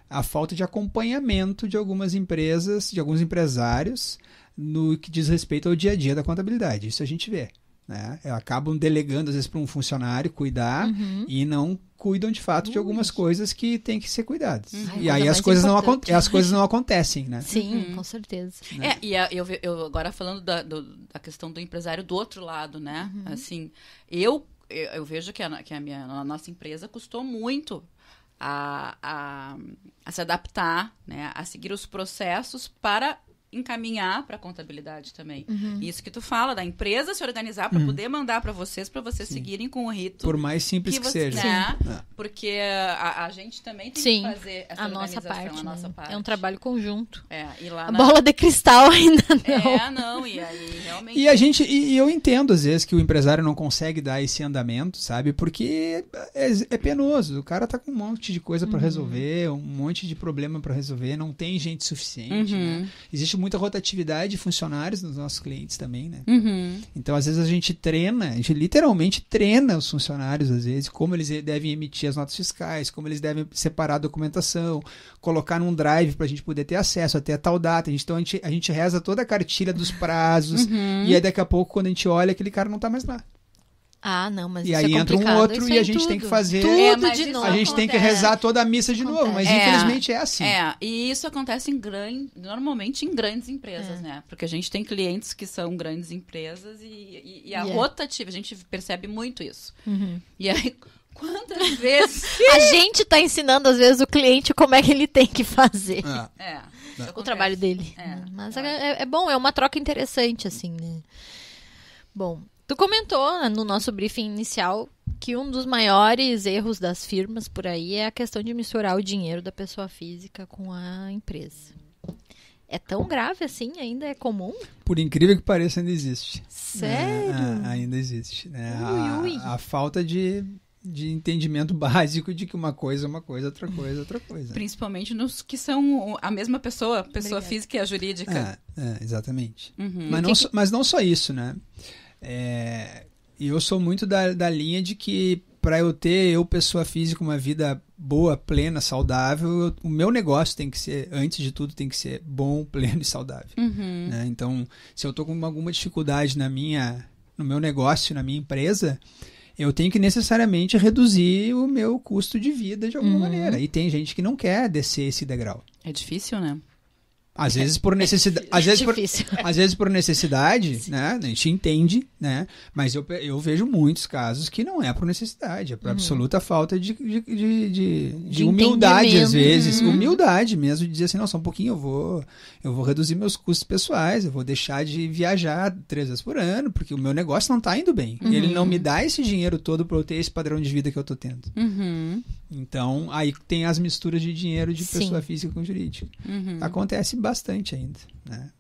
a falta de acompanhamento de algumas empresas, de alguns empresários, no que diz respeito ao dia a dia da contabilidade. Isso a gente vê, né? Acabam delegando, às vezes, para um funcionário cuidar e não cuidam, de fato, de algumas coisas que têm que ser cuidadas. E aí as coisas não acontecem, né? Sim, com certeza. E eu agora falando da questão do empresário do outro lado, né? Assim, eu vejo que a nossa empresa custou muito a se adaptar, né, a seguir os processos para encaminhar para a contabilidade também. Isso que tu fala, da empresa se organizar para poder mandar para vocês seguirem com o rito. Por mais simples que seja. Né? Porque a gente também tem que fazer essa organização, a nossa parte. É um trabalho conjunto. E lá bola de cristal ainda não. E aí realmente... E eu entendo, às vezes, que o empresário não consegue dar esse andamento, sabe? Porque é penoso. O cara tá com um monte de coisa para resolver, um monte de problema para resolver, não tem gente suficiente, né? Existe muita rotatividade de funcionários nos nossos clientes também, né? Então, às vezes, a gente literalmente treina os funcionários, às vezes, como eles devem emitir as notas fiscais, como eles devem separar a documentação, colocar num drive para a gente poder ter acesso até a tal data. Então, a gente reza toda a cartilha dos prazos e aí, daqui a pouco, quando a gente olha, aquele cara não tá mais lá. Não, mas e aí entra um outro e a gente tem que fazer tudo de novo. A gente tem que rezar toda a missa de novo, mas infelizmente é assim. E isso acontece normalmente em grandes empresas, né? Porque a gente tem clientes que são grandes empresas e a rotativa, a gente percebe muito isso. E aí, quantas vezes... A gente tá ensinando, às vezes, o cliente como é que ele tem que fazer. O trabalho dele. Mas é bom, é uma troca interessante, assim, né? Bom... Tu comentou no nosso briefing inicial que um dos maiores erros das firmas por aí é a questão de misturar o dinheiro da pessoa física com a empresa. É tão grave assim? Ainda é comum? Por incrível que pareça, ainda existe. Sério? Ainda existe. Né? A falta de entendimento básico de que uma coisa é uma coisa, outra coisa é outra coisa. Principalmente nos que são a mesma pessoa física e a jurídica. Exatamente. Mas não só isso, né? E eu sou muito da linha de que para eu, pessoa física, uma vida boa, plena, saudável, o meu negócio tem que ser, antes de tudo, tem que ser bom, pleno e saudável. Né? Então, se eu estou com alguma dificuldade no meu negócio, na minha empresa, eu tenho que necessariamente reduzir o meu custo de vida de alguma maneira. E tem gente que não quer descer esse degrau. É difícil, né? Às vezes por necessidade, às vezes por necessidade, né? A gente entende, né? Mas eu vejo muitos casos que não é por necessidade, é por absoluta falta de humildade às vezes, humildade mesmo de dizer assim, não, só um pouquinho eu vou reduzir meus custos pessoais, eu vou deixar de viajar 3 vezes por ano, porque o meu negócio não está indo bem. Ele não me dá esse dinheiro todo para eu ter esse padrão de vida que eu tô tendo. Então, aí tem as misturas de dinheiro de pessoa física com jurídica. Acontece bastante ainda, né?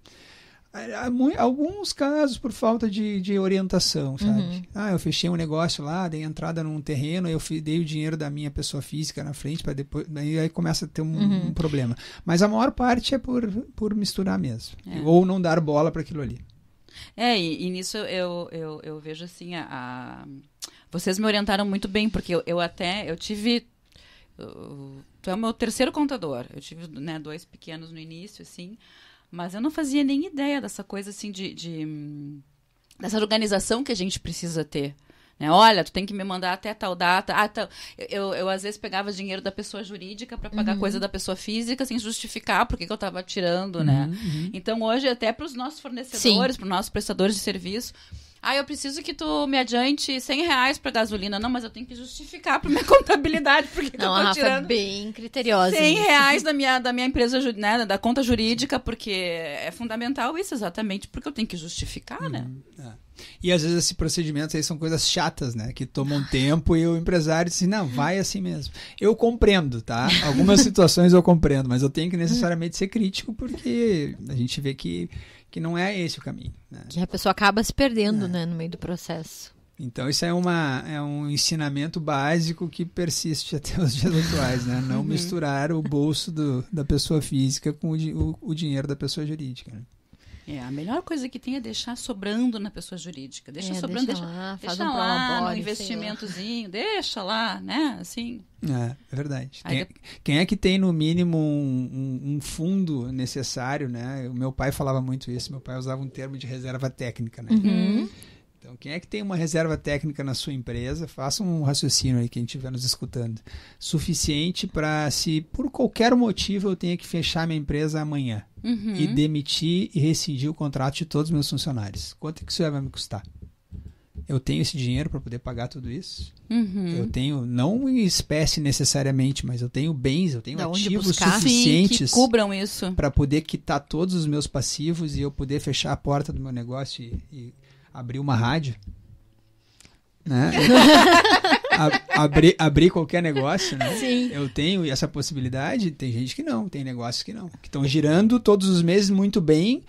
Alguns casos por falta de orientação, sabe? Eu fechei um negócio lá, dei entrada num terreno, eu dei o dinheiro da minha pessoa física na frente, para depois, aí começa a ter um problema. Mas a maior parte é por misturar mesmo, ou não dar bola para aquilo ali. E nisso eu vejo assim, vocês me orientaram muito bem, porque eu tive... Tu é o meu 3º contador. Eu tive, né, 2 pequenos no início, assim, mas eu não fazia nem ideia dessa coisa, assim, dessa organização que a gente precisa ter. Né? Olha, tu tem que me mandar até tal data. Eu às vezes pegava dinheiro da pessoa jurídica para pagar coisa da pessoa física sem justificar porque que eu estava tirando, né? Então, hoje, até para os nossos fornecedores, para os nossos prestadores de serviço, eu preciso que tu me adiante R$100 para gasolina. Não, mas eu tenho que justificar para minha contabilidade porque não, eu tô tirando. A Rafa é bem criteriosa. R$100 da minha empresa, né, da conta jurídica, porque é fundamental isso, exatamente, porque eu tenho que justificar, né? E às vezes esses procedimentos aí são coisas chatas, né? Que tomam tempo e o empresário diz assim, não, vai assim mesmo. Eu compreendo, tá? Algumas situações eu compreendo, mas eu tenho que necessariamente ser crítico porque a gente vê que não é esse o caminho. Né? Que a pessoa acaba se perdendo, né, no meio do processo. Então isso é um ensinamento básico que persiste até os dias atuais, né? Não misturar o bolso da pessoa física com o dinheiro da pessoa jurídica, né? A melhor coisa que tem é deixar sobrando na pessoa jurídica. Deixa sobrando, deixa lá no investimentozinho, deixa lá, né? Assim. É verdade. Quem é que tem, no mínimo, um fundo necessário, né? O meu pai falava muito isso. Meu pai usava um termo de reserva técnica, né? Então, quem é que tem uma reserva técnica na sua empresa, faça um raciocínio aí, quem estiver nos escutando, suficiente para, se por qualquer motivo eu tenha que fechar minha empresa amanhã e demitir e rescindir o contrato de todos os meus funcionários. Quanto é que isso vai me custar? Eu tenho esse dinheiro para poder pagar tudo isso? Eu tenho, não em espécie necessariamente, mas eu tenho bens, eu tenho ativos suficientes que cubram isso para poder quitar todos os meus passivos e eu poder fechar a porta do meu negócio e abrir uma rádio, né? abrir qualquer negócio, né? Sim. Eu tenho essa possibilidade, tem gente que não, tem negócios que não, que estão girando todos os meses muito bem,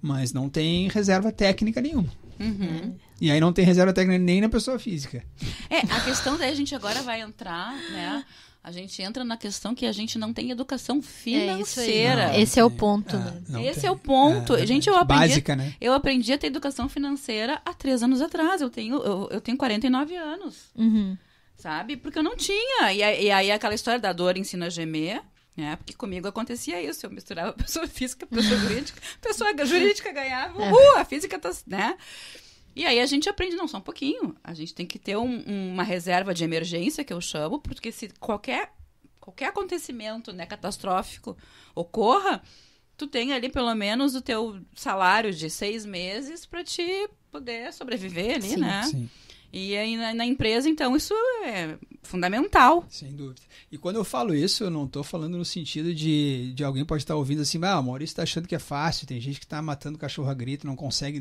mas não tem reserva técnica nenhuma. E aí não tem reserva técnica nem na pessoa física. A questão daí a gente agora vai entrar, né? A gente entra na questão que a gente não tem educação financeira. Esse é o ponto. Esse é o ponto. Gente, básica, né? Eu aprendi a ter educação financeira há 3 anos atrás. Eu tenho 49 anos. Sabe? Porque eu não tinha. E aí aquela história da dor ensina a gemer. Porque comigo acontecia isso. Eu misturava pessoa física, pessoa jurídica. Pessoa jurídica ganhava. A física tá... né? E aí a gente aprende, não, só um pouquinho. A gente tem que ter uma reserva de emergência, que eu chamo, porque se qualquer acontecimento, né, catastrófico ocorra, tu tem ali pelo menos o teu salário de 6 meses para te poder sobreviver ali, né? Sim. E aí na empresa, então, isso é fundamental. Sem dúvida. E quando eu falo isso, eu não estou falando no sentido de alguém pode estar ouvindo assim, o Maurício está achando que é fácil, tem gente que está matando cachorro a grito, não consegue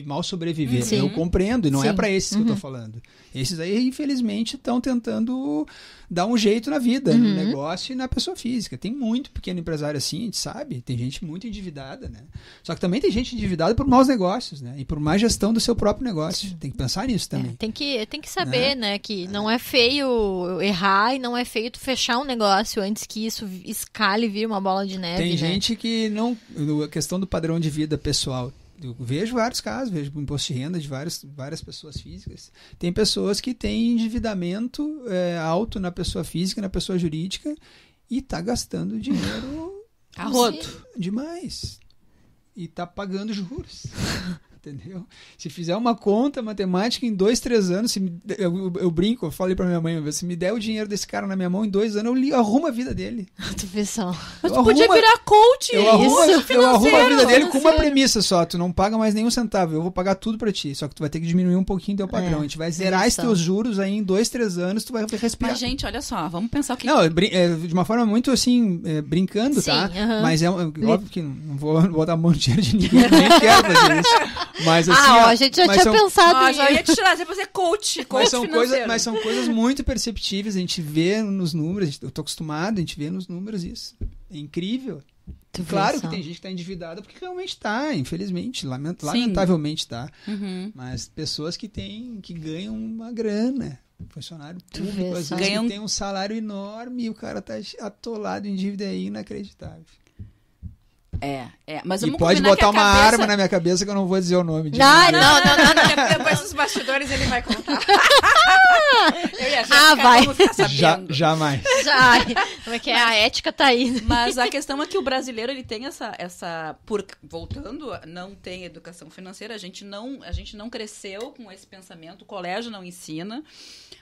mal sobreviver. Sim. Eu compreendo, e não é para esses que eu estou falando. Esses aí, infelizmente, estão tentando dar um jeito na vida, no negócio e na pessoa física. Tem muito pequeno empresário assim, a gente sabe, tem gente muito endividada, né? Só que também tem gente endividada por maus negócios, né? E por má gestão do seu próprio negócio. Sim. Tem que pensar nisso também. Tem que saber, né? Que não é feio errar e não é feio tu fechar um negócio antes que isso escale e vire uma bola de neve. Tem né? gente que não... A questão do padrão de vida pessoal Eu vejo vários casos, vejo imposto de renda de várias pessoas físicas. Tem pessoas que têm endividamento alto na pessoa física, na pessoa jurídica, e tá gastando dinheiro a rodo demais. E tá pagando juros. Entendeu? Se fizer uma conta matemática em 2, 3 anos, eu brinco, eu falei pra minha mãe, se me der o dinheiro desse cara na minha mão em 2 anos, eu arrumo a vida dele. Tu vê só. Mas tu podia virar coach. Eu arrumo a vida dele com uma premissa só, tu não paga mais nenhum centavo, eu vou pagar tudo pra ti, só que tu vai ter que diminuir um pouquinho teu padrão, a gente vai zerar esses teus juros aí em 2, 3 anos, tu vai respirar. Mas gente, olha só, vamos pensar o que... Não, de uma forma muito assim, brincando, sim, tá? Mas óbvio que não vou botar a mão no dinheiro de ninguém, nem quero fazer isso. Mas assim, a gente já tinha pensado nisso. Já ia te tirar, você vai ser coach financeiro. Mas são coisas muito perceptíveis, a gente vê nos números, eu tô acostumado, a gente vê nos números isso. É incrível. Claro que tem gente que tá endividada porque realmente tá, infelizmente, lamentavelmente tá. Mas pessoas que ganham uma grana, funcionário público, às vezes que tem um salário enorme e o cara tá atolado em dívida aí inacreditável. Mas e pode botar uma arma na minha cabeça que eu não vou dizer o nome de não. Depois dos bastidores ele vai contar. Eu ia vai. Jamais. Como é que é? A ética tá aí. Mas a questão é que o brasileiro, ele tem voltando, não tem educação financeira, a gente não cresceu com esse pensamento, o colégio não ensina.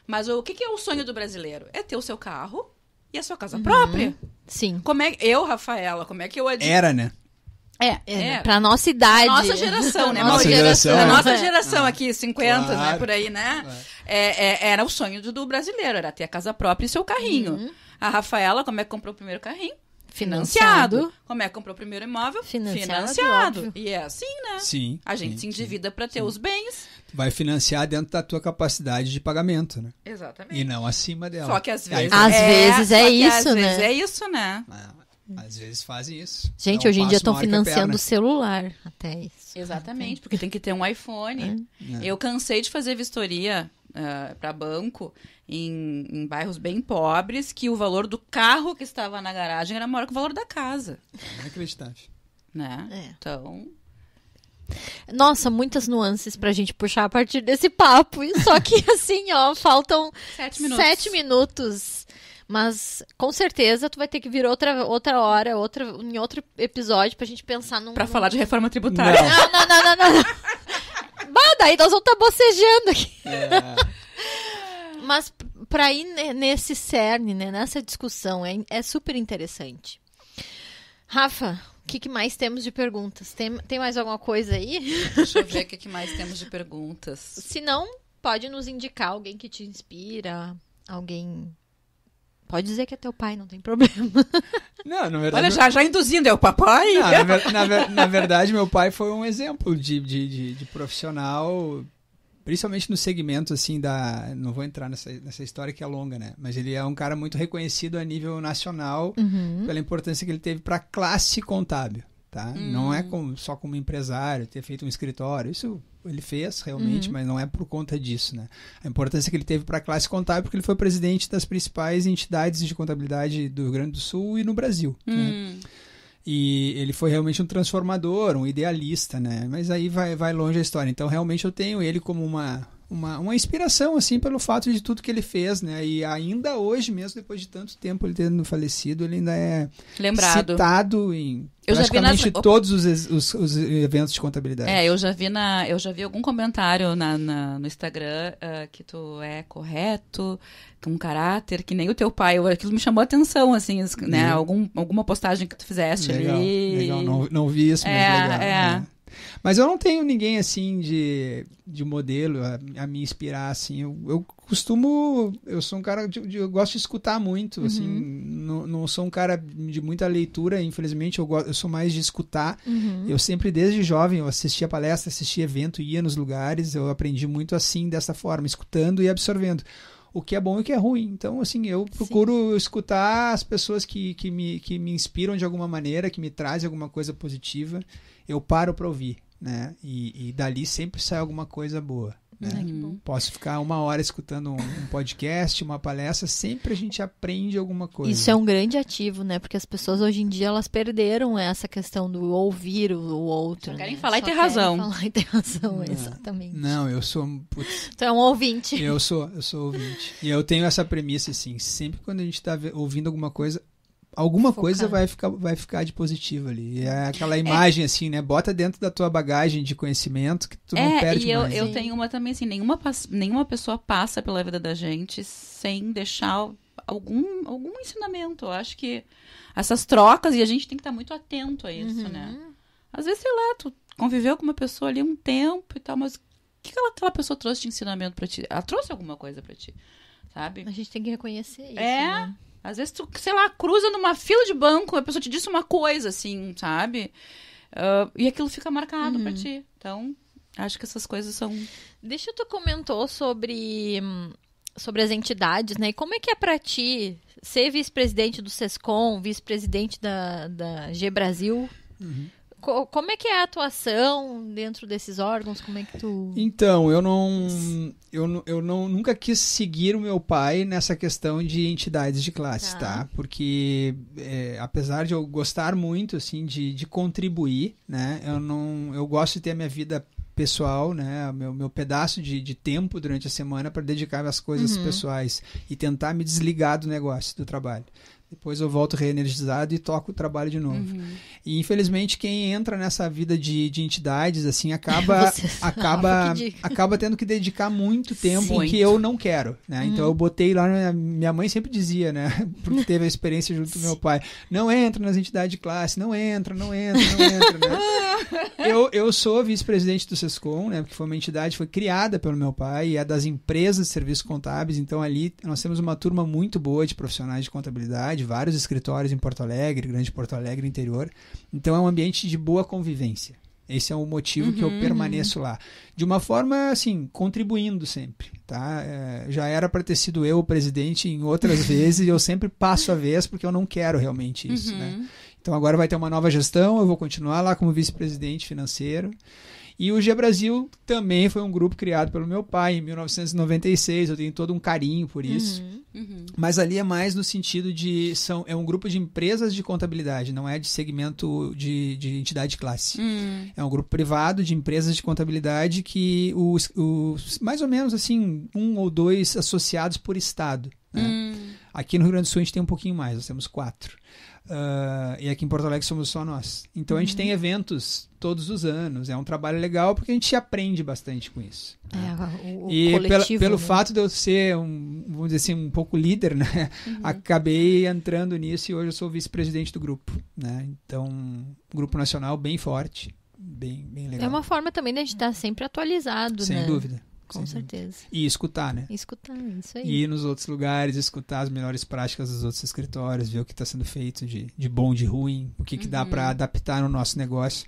Mas o que é o sonho do brasileiro? É ter o seu carro e a sua casa própria. Sim. Rafaela, como é que eu... Era, né? Pra nossa idade. Nossa geração, né? Nossa geração. A nossa geração aqui, 50, claro, né? Por aí, né? Era o sonho do brasileiro, era ter a casa própria e seu carrinho. A Rafaela, como é que comprou o primeiro carrinho? Financiado. Como é que comprou o primeiro imóvel? Financiado. E é assim, né? Sim. A gente se endivida para ter os bens. Vai financiar dentro da tua capacidade de pagamento, né? Exatamente. E não acima dela. Só que às vezes é isso, né? Às vezes fazem isso. Gente, hoje em dia estão financiando o celular, até isso. Exatamente, porque tem que ter um iPhone. Eu cansei de fazer vistoria para banco em bairros bem pobres, que o valor do carro que estava na garagem era maior que o valor da casa. Inacreditável. Né? Então... Nossa, muitas nuances pra gente puxar a partir desse papo. Só que assim, faltam 7 minutos. Mas, com certeza, tu vai ter que vir outra hora, em outro episódio pra gente pensar Pra falar de reforma tributária. Não. Daí nós vamos estar bocejando aqui. Mas, pra ir nesse cerne, né, nessa discussão, é super interessante. Rafa, o que mais temos de perguntas? Tem mais alguma coisa aí? Deixa eu ver o que mais temos de perguntas. Se não, pode nos indicar alguém que te inspira, alguém... Pode dizer que é teu pai, não tem problema. Não, na verdade... Olha, já induzindo, é o papai? Na verdade, meu pai foi um exemplo de profissional, principalmente no segmento, assim, não vou entrar nessa história que é longa, né? Mas ele é um cara muito reconhecido a nível nacional pela importância que ele teve para a classe contábil, tá? Não é só como empresário, ter feito um escritório, isso... Ele fez, realmente, mas não é por conta disso, né? A importância que ele teve para a classe contábil, porque ele foi presidente das principais entidades de contabilidade do Rio Grande do Sul e no Brasil, né? E ele foi realmente um transformador, um idealista, né? Mas aí vai longe a história. Então, realmente, eu tenho ele como uma inspiração, assim, pelo fato de tudo que ele fez, né? E ainda hoje, mesmo depois de tanto tempo ele tendo falecido, ele ainda é citado em praticamente todos os eventos de contabilidade. Eu já vi algum comentário no Instagram que tu é correto, com um caráter que nem o teu pai. Aquilo me chamou a atenção, assim, né? Alguma postagem que tu fizeste ali. Legal, não vi isso, mas legal. Né? Mas eu não tenho ninguém, assim, de modelo a me inspirar, assim. Eu sou um cara, eu gosto de escutar muito, assim. Não sou um cara de muita leitura, infelizmente, eu sou mais de escutar. Eu sempre, desde jovem, eu assistia palestra, assistia evento, ia nos lugares, eu aprendi muito assim, dessa forma, escutando e absorvendo. O que é bom e o que é ruim. Então, assim, eu procuro escutar as pessoas que me inspiram de alguma maneira, que me trazem alguma coisa positiva. Eu paro para ouvir, né? E dali sempre sai alguma coisa boa. Né? Posso ficar 1 hora escutando um podcast, uma palestra, sempre a gente aprende alguma coisa. Isso é um grande ativo, né? Porque as pessoas hoje em dia, elas perderam essa questão do ouvir o outro. Só querem né? falar e Só ter querem razão. falar e ter razão, exatamente. Não, eu sou... Putz, Tu é um ouvinte. eu sou ouvinte. E eu tenho essa premissa, assim, sempre quando a gente tá ouvindo alguma coisa coisa vai ficar de positivo ali. E é aquela imagem, assim, né? Bota dentro da tua bagagem de conhecimento que tu não perde mais. E eu tenho uma também, assim, nenhuma pessoa passa pela vida da gente sem deixar algum ensinamento. Eu acho que essas trocas, e a gente tem que estar muito atento a isso, né? Às vezes, sei lá, tu conviveu com uma pessoa ali um tempo e tal, mas o que aquela pessoa trouxe de ensinamento pra ti? Ela trouxe alguma coisa pra ti, sabe? A gente tem que reconhecer isso, né? Às vezes tu, sei lá, cruza numa fila de banco, a pessoa te disse uma coisa, assim, sabe? E aquilo fica marcado pra ti. Então, acho que essas coisas são... Deixa tu comentou sobre as entidades, né? E como é que é pra ti ser vice-presidente do SESCOM, vice-presidente da G Brasil? Como é que é a atuação dentro desses órgãos? Como é que tu... Então, eu nunca quis seguir o meu pai nessa questão de entidades de classe, tá? Porque apesar de eu gostar muito, assim, de contribuir, né? Eu gosto de ter a minha vida pessoal, né? Meu pedaço de tempo durante a semana para dedicar às coisas pessoais e tentar me desligar do negócio, do trabalho. Depois eu volto reenergizado e toco o trabalho de novo. E infelizmente quem entra nessa vida de entidades assim acaba tendo que dedicar muito tempo que eu não quero, né? Então eu botei lá, minha mãe sempre dizia, né? Porque teve a experiência junto do meu pai, não entra nas entidades de classe, não entra, né? Eu sou vice-presidente do SESCOM, né? Porque foi uma entidade, foi criada pelo meu pai e é das empresas de serviços contábeis, então ali nós temos uma turma muito boa de profissionais de contabilidade, vários escritórios em Porto Alegre, Grande Porto Alegre, interior. Então é um ambiente de boa convivência. Esse é o motivo que eu permaneço lá. De uma forma, assim, contribuindo sempre, tá? Já era para ter sido eu o presidente em outras vezes e eu sempre passo a vez porque eu não quero realmente isso, né? Então agora vai ter uma nova gestão, eu vou continuar lá como vice-presidente financeiro. E o G Brasil também foi um grupo criado pelo meu pai em 1996, eu tenho todo um carinho por isso. Mas ali é mais no sentido de... é um grupo de empresas de contabilidade, não é de segmento de entidade de classe. É um grupo privado de empresas de contabilidade que mais ou menos assim, 1 ou 2 associados por estado. Né? Aqui no Rio Grande do Sul a gente tem um pouquinho mais, nós temos 4. E aqui em Porto Alegre somos só nós. Então a gente tem eventos todos os anos. É um trabalho legal porque a gente aprende bastante com isso. E pelo fato de eu ser vamos dizer assim, um pouco líder, né? Acabei entrando nisso e hoje eu sou vice-presidente do grupo, né? Então, um grupo nacional bem forte, bem legal. É uma forma também de a gente estar sempre atualizado, Sem né? dúvida. Com certeza. E escutar, né? Escutar, isso aí. Ir nos outros lugares, escutar as melhores práticas dos outros escritórios, ver o que está sendo feito de bom, de ruim, o que dá para adaptar no nosso negócio.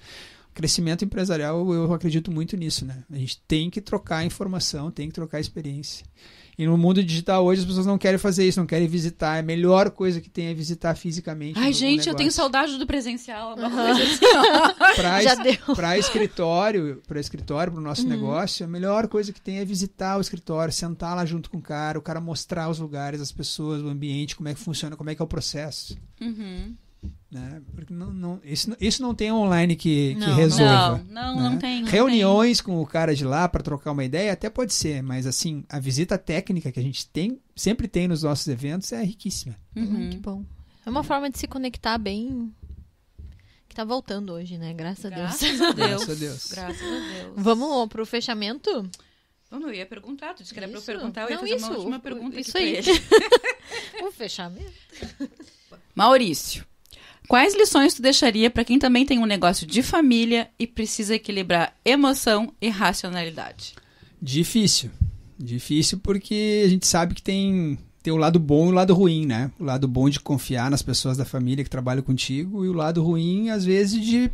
O crescimento empresarial, eu acredito muito nisso, né? A gente tem que trocar informação, tem que trocar experiência. E no mundo digital hoje as pessoas não querem fazer isso, não querem visitar. A melhor coisa que tem é visitar fisicamente. Ai, gente, eu tenho saudade do presencial. Uma coisa assim. Já deu. Para escritório, para o nosso negócio, a melhor coisa que tem é visitar o escritório, sentar lá junto com o cara mostrar os lugares, as pessoas, o ambiente, como é que funciona, como é que é o processo. Né? Porque isso não tem online que resolva. Não tem. Reuniões com o cara de lá para trocar uma ideia até pode ser, mas assim, a visita técnica que a gente sempre tem nos nossos eventos é riquíssima. Que bom. É uma forma de se conectar bem, que tá voltando hoje, né? Graças a Deus. Graças a Deus. Graças a Deus. Vamos pro fechamento? Eu ia perguntar, tu disse que era pra eu Isso. perguntar, eu ia fazer uma última pergunta isso aqui aí. pra ele. O fechamento. Maurício, quais lições tu deixaria para quem também tem um negócio de família e precisa equilibrar emoção e racionalidade? Difícil porque a gente sabe que tem o lado bom e o lado ruim, né? O lado bom de confiar nas pessoas da família que trabalham contigo e o lado ruim, às vezes, de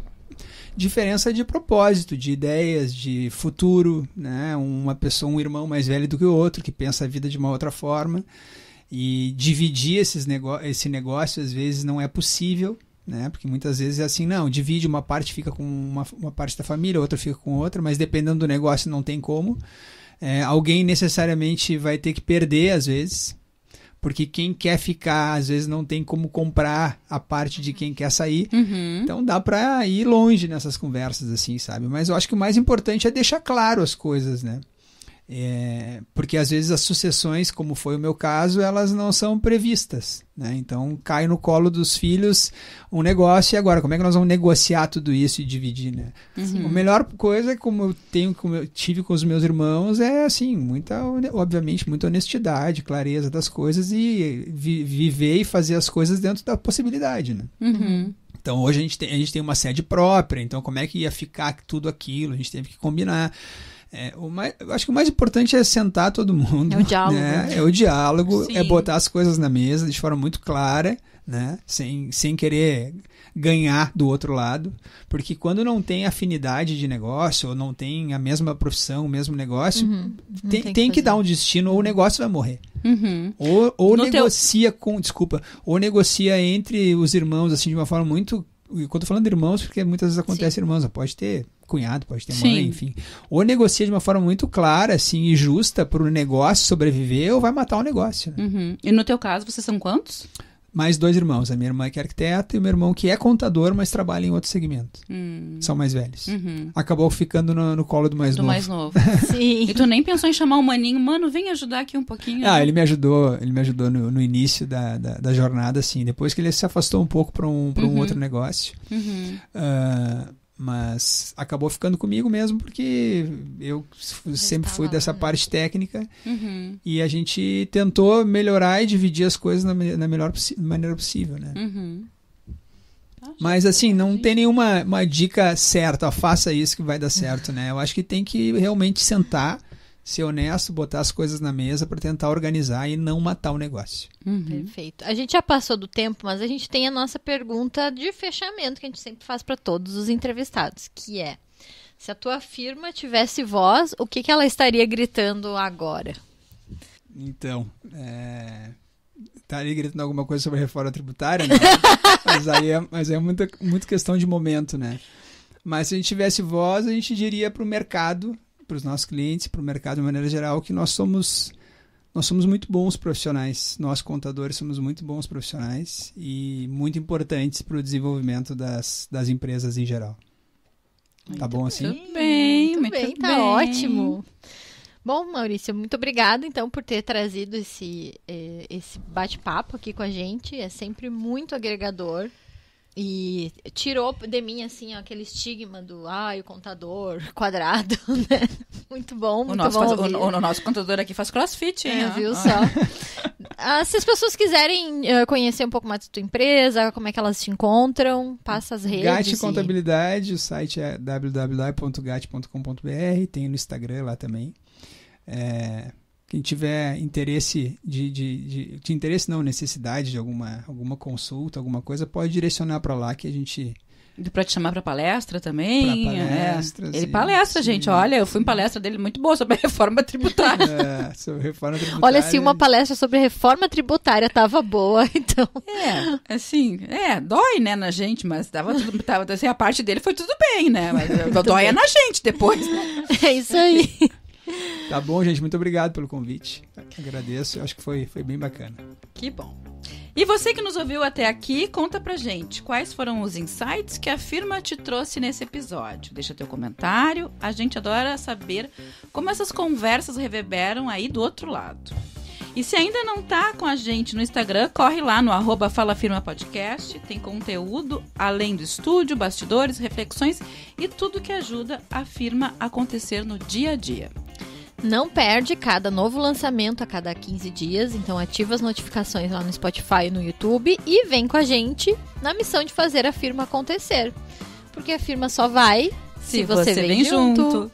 diferença de propósito, de ideias, de futuro, né? Um irmão mais velho do que o outro, que pensa a vida de uma outra forma. E dividir esse negócio, às vezes, não é possível, né? Porque muitas vezes é assim, não, divide, uma parte fica com uma parte da família, outra fica com outra, mas dependendo do negócio não tem como. Alguém necessariamente vai ter que perder às vezes, porque quem quer ficar às vezes não tem como comprar a parte de quem quer sair. Então dá para ir longe nessas conversas assim, sabe? Mas eu acho que o mais importante é deixar claro as coisas, né? Porque às vezes as sucessões, como foi o meu caso, elas não são previstas, né? Então cai no colo dos filhos um negócio, e agora como é que nós vamos negociar tudo isso e dividir, né? A melhor coisa, como eu tive com os meus irmãos, é assim, obviamente muita honestidade, clareza das coisas, e viver e fazer as coisas dentro da possibilidade, né? Então hoje a gente tem uma sede própria, então como é que ia ficar tudo aquilo, a gente teve que combinar. Eu acho que o mais importante é sentar todo mundo. É o diálogo. Né? É o diálogo, Sim. é botar as coisas na mesa de forma muito clara, né? Sem querer ganhar do outro lado. Porque quando não tem afinidade de negócio, ou não tem a mesma profissão, o mesmo negócio, tem que dar um destino, ou o negócio vai morrer. Ou negocia ou negocia entre os irmãos, assim, de uma forma muito... Quando eu tô falando de irmãos, porque muitas vezes acontece irmãos, pode ter cunhado, pode ter mãe, enfim. Ou negocia de uma forma muito clara, assim, e justa para o negócio sobreviver, ou vai matar o negócio. Né? E no teu caso, vocês são quantos? Mais 2 irmãos. A minha irmã que é arquiteta e o meu irmão que é contador, mas trabalha em outro segmento. São mais velhos. Acabou ficando no colo do mais novo. Sim. E tu nem pensou em chamar o maninho, mano, vem ajudar aqui um pouquinho. Ele me ajudou no início da jornada, assim. Depois que ele se afastou um pouco para um outro negócio. Mas acabou ficando comigo mesmo, porque eu sempre fui dessa parte técnica, e a gente tentou melhorar e dividir as coisas na melhor maneira possível, né? Mas assim, não tem nenhuma dica certa, faça isso que vai dar certo, né? Eu acho que tem que realmente sentar, ser honesto, botar as coisas na mesa para tentar organizar e não matar o negócio. Perfeito. A gente já passou do tempo, mas a gente tem a nossa pergunta de fechamento que a gente sempre faz para todos os entrevistados, que é: se a tua firma tivesse voz, o que ela estaria gritando agora? Então, estaria gritando alguma coisa sobre a reforma tributária, né? mas é muito questão de momento, né? Mas se a gente tivesse voz, a gente diria para o mercado, para os nossos clientes, para o mercado de maneira geral, que nós somos muito bons profissionais. Nós, contadores, somos muito bons profissionais e muito importantes para o desenvolvimento das empresas em geral. Tá bom assim? Muito bem, tá ótimo. Bom, Maurício, muito obrigada, então, por ter trazido esse bate-papo aqui com a gente. É sempre muito agregador. E tirou de mim, assim, aquele estigma do o contador quadrado, né? Muito bom, muito bom. O nosso contador aqui faz crossfit, hein? Viu só? Se as pessoas quiserem conhecer um pouco mais da tua empresa, como é que elas te encontram, passa as redes. GAT Contabilidade, o site é www.gat.com.br, tem no Instagram lá também. Quem tiver interesse necessidade de alguma consulta, alguma coisa, pode direcionar para lá que a gente... Para te chamar para palestra também. Para palestras. Ele palestra, gente. Olha, eu fui em palestra dele muito boa sobre a reforma tributária. Sobre reforma tributária. Olha, se uma palestra sobre reforma tributária tava boa, então... dói, né, na gente, mas tava assim, a parte dele foi tudo bem, né? Mas dói é na gente depois, né? É isso aí. Tá bom, gente. Muito obrigado pelo convite. Agradeço. Eu acho que foi bem bacana. Que bom. E você que nos ouviu até aqui, conta pra gente quais foram os insights que a firma te trouxe nesse episódio. Deixa teu comentário. A gente adora saber como essas conversas reverberam aí do outro lado. E se ainda não tá com a gente no Instagram, corre lá no @FalaFirmaPodcast. Tem conteúdo além do estúdio, bastidores, reflexões e tudo que ajuda a firma a acontecer no dia a dia. Não perde cada novo lançamento a cada 15 dias, então ativa as notificações lá no Spotify e no YouTube e vem com a gente na missão de fazer a firma acontecer. Porque a firma só vai se você vem junto.